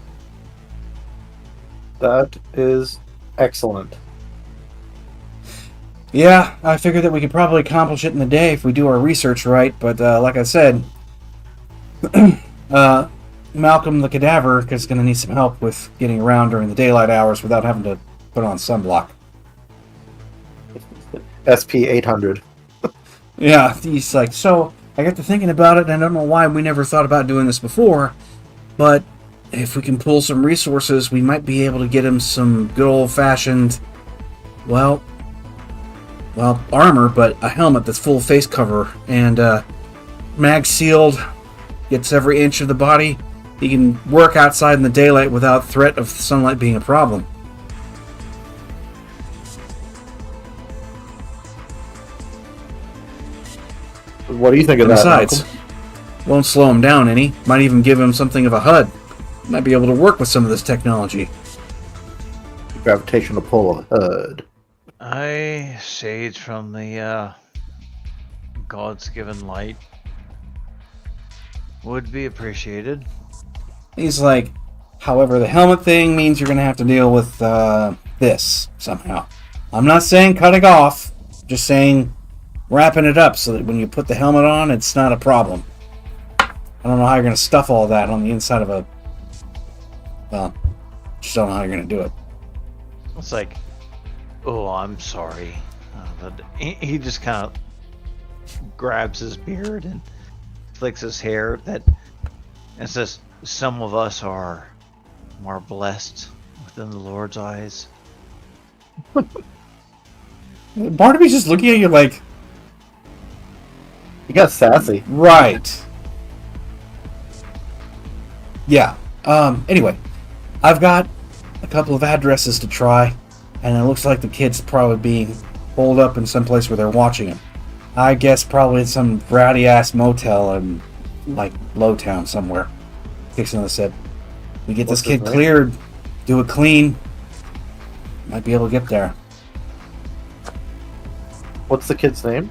That is excellent. Yeah, I figured that we could probably accomplish it in a day if we do our research right, but like I said, Malcolm the Cadaver is going to need some help with getting around during the daylight hours without having to put on sunblock. SP-800. Yeah, he's like, so I got to thinking about it, and I don't know why we never thought about doing this before, but if we can pull some resources, we might be able to get him some good old-fashioned, well, armor, but a helmet that's full face cover, and mag sealed, gets every inch of the body. He can work outside in the daylight without threat of sunlight being a problem. What do you think of that, Besides, Malcolm? won't slow him down any. Might even give him something of a HUD. Might be able to work with some of this technology. Gravitational pull HUD. I shade from the God's given light would be appreciated. He's like, however, the helmet thing means you're going to have to deal with this somehow. I'm not saying cutting off, just saying wrapping it up so that when you put the helmet on, it's not a problem. I don't know how you're going to stuff all that on the inside of a... Well, just don't know how you're going to do it. It's like, oh, I'm sorry. But he just kind of grabs his beard and flicks his hair. And says, some of us are more blessed within the Lord's eyes. Barnaby's just looking at you like, You got sassy. right. Yeah. Anyway, I've got a couple of addresses to try, and it looks like the kid's probably being holed up in some place where they're watching him. I guess probably some rowdy ass motel in like Lowtown somewhere. Dixon said, "We get What's this kid his name? cleared, do it clean. Might be able to get there." What's the kid's name?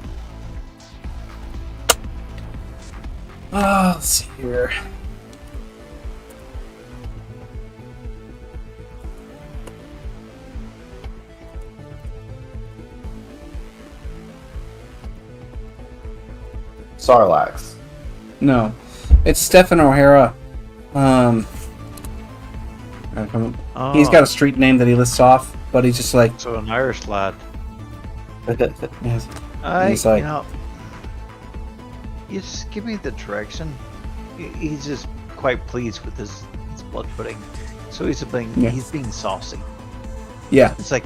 Let's see here. Sarlax. No, it's Stephen O'Hara. He's got a street name that he lists off, but he's just like, So an Irish lad. yes. He's like- you know, you just give me the direction. He's just quite pleased with his blood pudding, so he's being saucy. Yeah, It's like,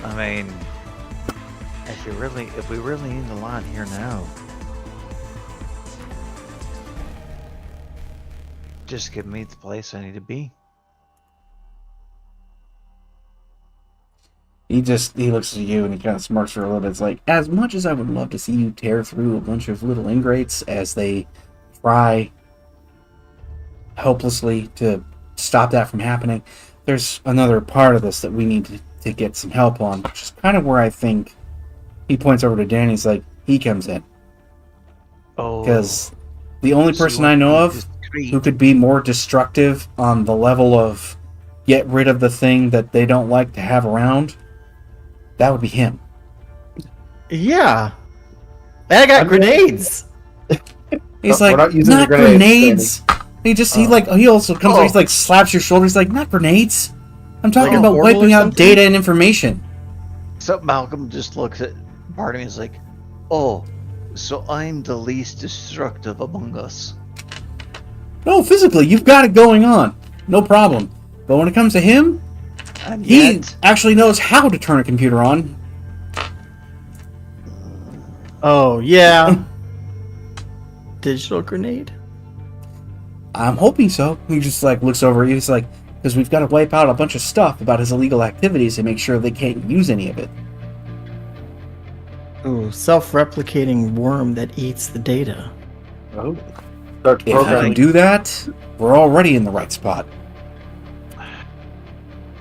I mean, if we really need the line here now, just give me the place I need to be. he looks at you and he kind of smirks for a little bit. It's like, as much as I would love to see you tear through a bunch of little ingrates as they try hopelessly to stop that from happening, there's another part of this that we need to get some help on, which is kind of where I think he points over to Danny. He's like, he comes in. Oh, Because the only so person I know you of just treat- who could be more destructive on the level of get rid of the thing that they don't like to have around, that would be him. Yeah. And I got grenades. He's No, we're like, not using the not grenades, grenades. He also comes over, he's like slaps your shoulder. He's like, not grenades. I'm talking Like about an orbital wiping or out something? data and information. So Malcolm just looks at part of me and is like, oh, so I'm the least destructive among us. No, physically, you've got it going on. No problem. But when it comes to him, And he yet, actually knows how to turn a computer on. Oh, yeah. Digital grenade. I'm hoping so. He just like looks over at you. He's like, because we've got to wipe out a bunch of stuff about his illegal activities and make sure they can't use any of it. Ooh, self-replicating worm that eats the data. Oh. Start If I can programming. do that, we're already in the right spot.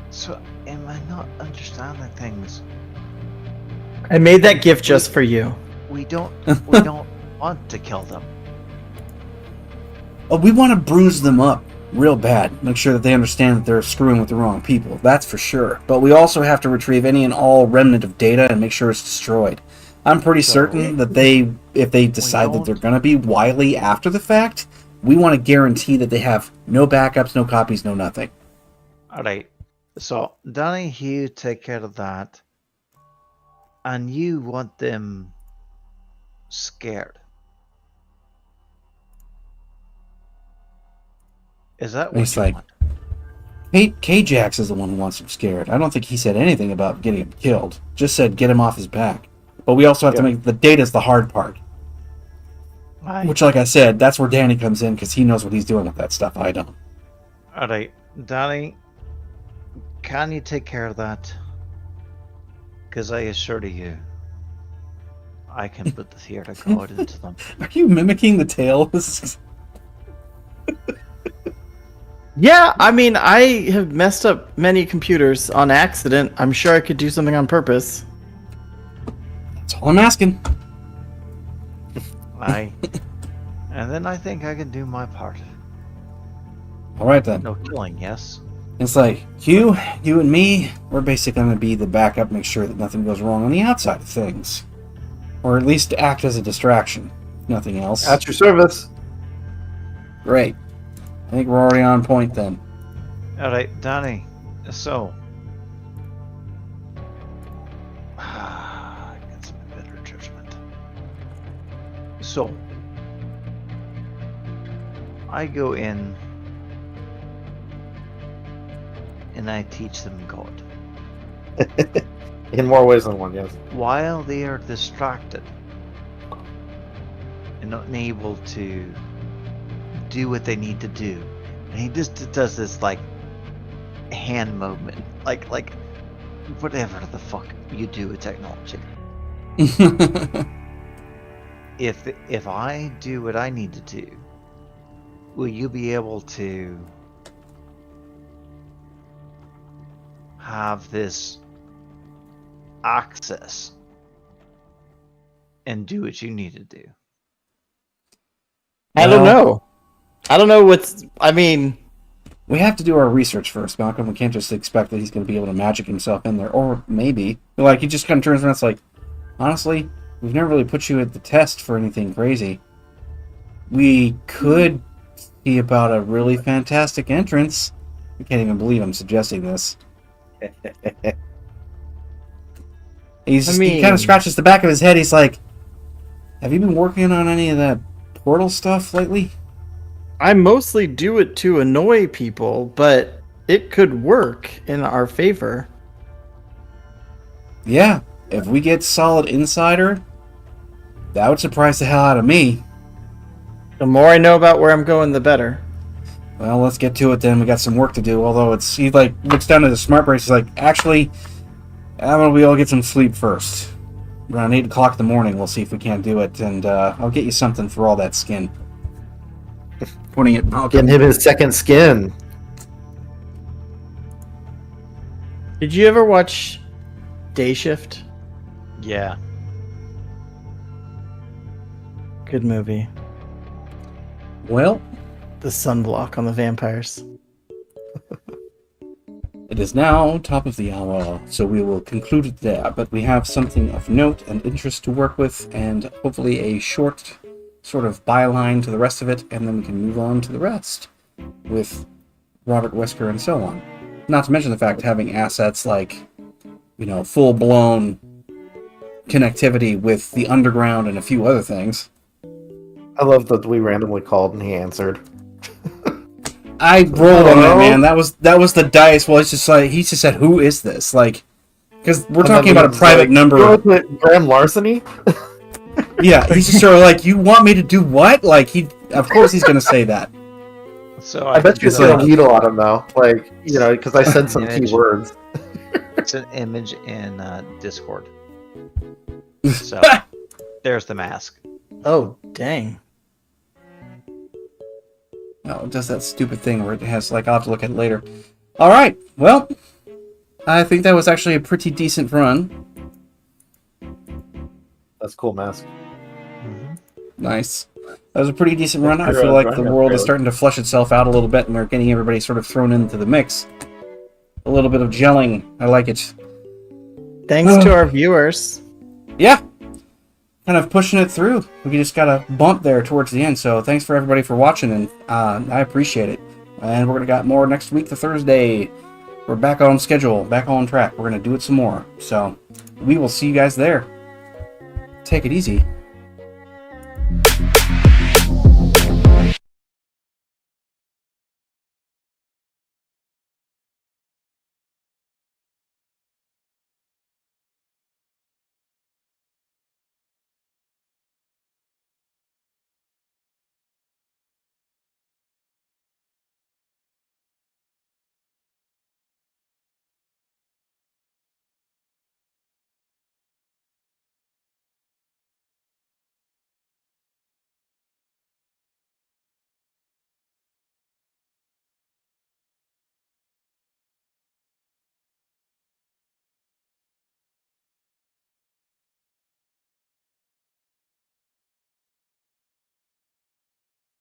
so am I not understanding things? I made that gift just for you. We don't want to kill them. We want to bruise them up real bad. Make sure that they understand that they're screwing with the wrong people. That's for sure. But we also have to retrieve any and all remnant of data and make sure it's destroyed. I'm pretty certain that if they decide that they're going to be wily after the fact, we want to guarantee that they have no backups, no copies, no nothing. All right. So Danny, you take care of that, and you want them scared. Is that what He's you like, want? K-Jax is the one who wants him scared. I don't think he said anything about getting him killed. Just said get him off his back. But we also have to make the data's the hard part. Aye. Which, like I said, that's where Danny comes in because he knows what he's doing with that stuff. I don't. All right, Danny, can you take care of that? Because I assure you, I can put the theater code into them. Are you mimicking the tail? Yeah, I mean, I have messed up many computers on accident. I'm sure I could do something on purpose. That's all I'm asking. Aye. And then I think I can do my part. All right then. No killing, yes. It's like you and me. We're basically going to be the backup, make sure that nothing goes wrong on the outside of things, or at least act as a distraction. If nothing else. At your service. Great. I think we're already on point then. All right, Danny. So, I got some better judgment. So, I go in and I teach them God. In more ways than one, yes. While they are distracted and not able to do what they need to do, and he just does this like hand movement, like whatever the fuck you do with technology. If I do what I need to do, will you be able to have this access and do what you need to do? I don't Well- know. I don't know what's. I mean, We have to do our research first, Malcolm. We can't just expect that he's going to be able to magic himself in there. Or maybe. Like, he just kind of turns around and it's like, honestly, we've never really put you at the test for anything crazy. We could see about a really fantastic entrance. I can't even believe I'm suggesting this. He kind mean- of scratches the back of his head. He's like, have you been working on any of that portal stuff lately? I mostly do it to annoy people, but it could work in our favor. Yeah, if we get solid insider, that would surprise the hell out of me. The more I know about where I'm going, the better. Well, let's get to it then. We got some work to do. Although he like looks down at the smart brace. He's like, actually, I'm gonna we all get some sleep first. Around 8 o'clock in the morning, we'll see if we can't do it, and I'll get you something for all that skin. Pointing at Malcolm. Getting him his second skin. Did you ever watch Day Shift? Yeah. Good movie. Well, The sunblock on the vampires. it is now top of the hour, so we will conclude it there. But we have something of note and interest to work with, and hopefully a short sort of byline to the rest of it, and then we can move on to the rest with Robert Wesker and so on. Not to mention the fact having assets like, full-blown connectivity with the underground and a few other things. I love that we randomly called and he answered. I rolled on that, Hello? man. That was the dice. Well, it's just like he just said, "Who is this?" Like, because we're And talking then about a he's private like, number. "Oh, is it grand larceny?" Yeah, he's just sort of like, "You want me to do what?" Like of course he's gonna say that. So I bet you it's like- a needle on him though. Like, because I said some Image. key words. It's an image in Discord. So there's the mask. Oh, dang. Oh, it does that stupid thing where it has like I'll have to look at it later. All right, well, I think that was actually a pretty decent run. That's cool mask. Nice. That was a pretty decent run. I You're feel a like the runner, world is really. starting to flush itself out a little bit, and we're getting everybody sort of thrown into the mix. A little bit of gelling. I like it. Thanks to our viewers. Yeah. Kind of pushing it through. We just got a bump there towards the end, so thanks for everybody for watching, and I appreciate it. And we're going to got more next week, the Thursday. We're back on schedule, back on track. We're going to do it some more. So we will see you guys there. Take it easy.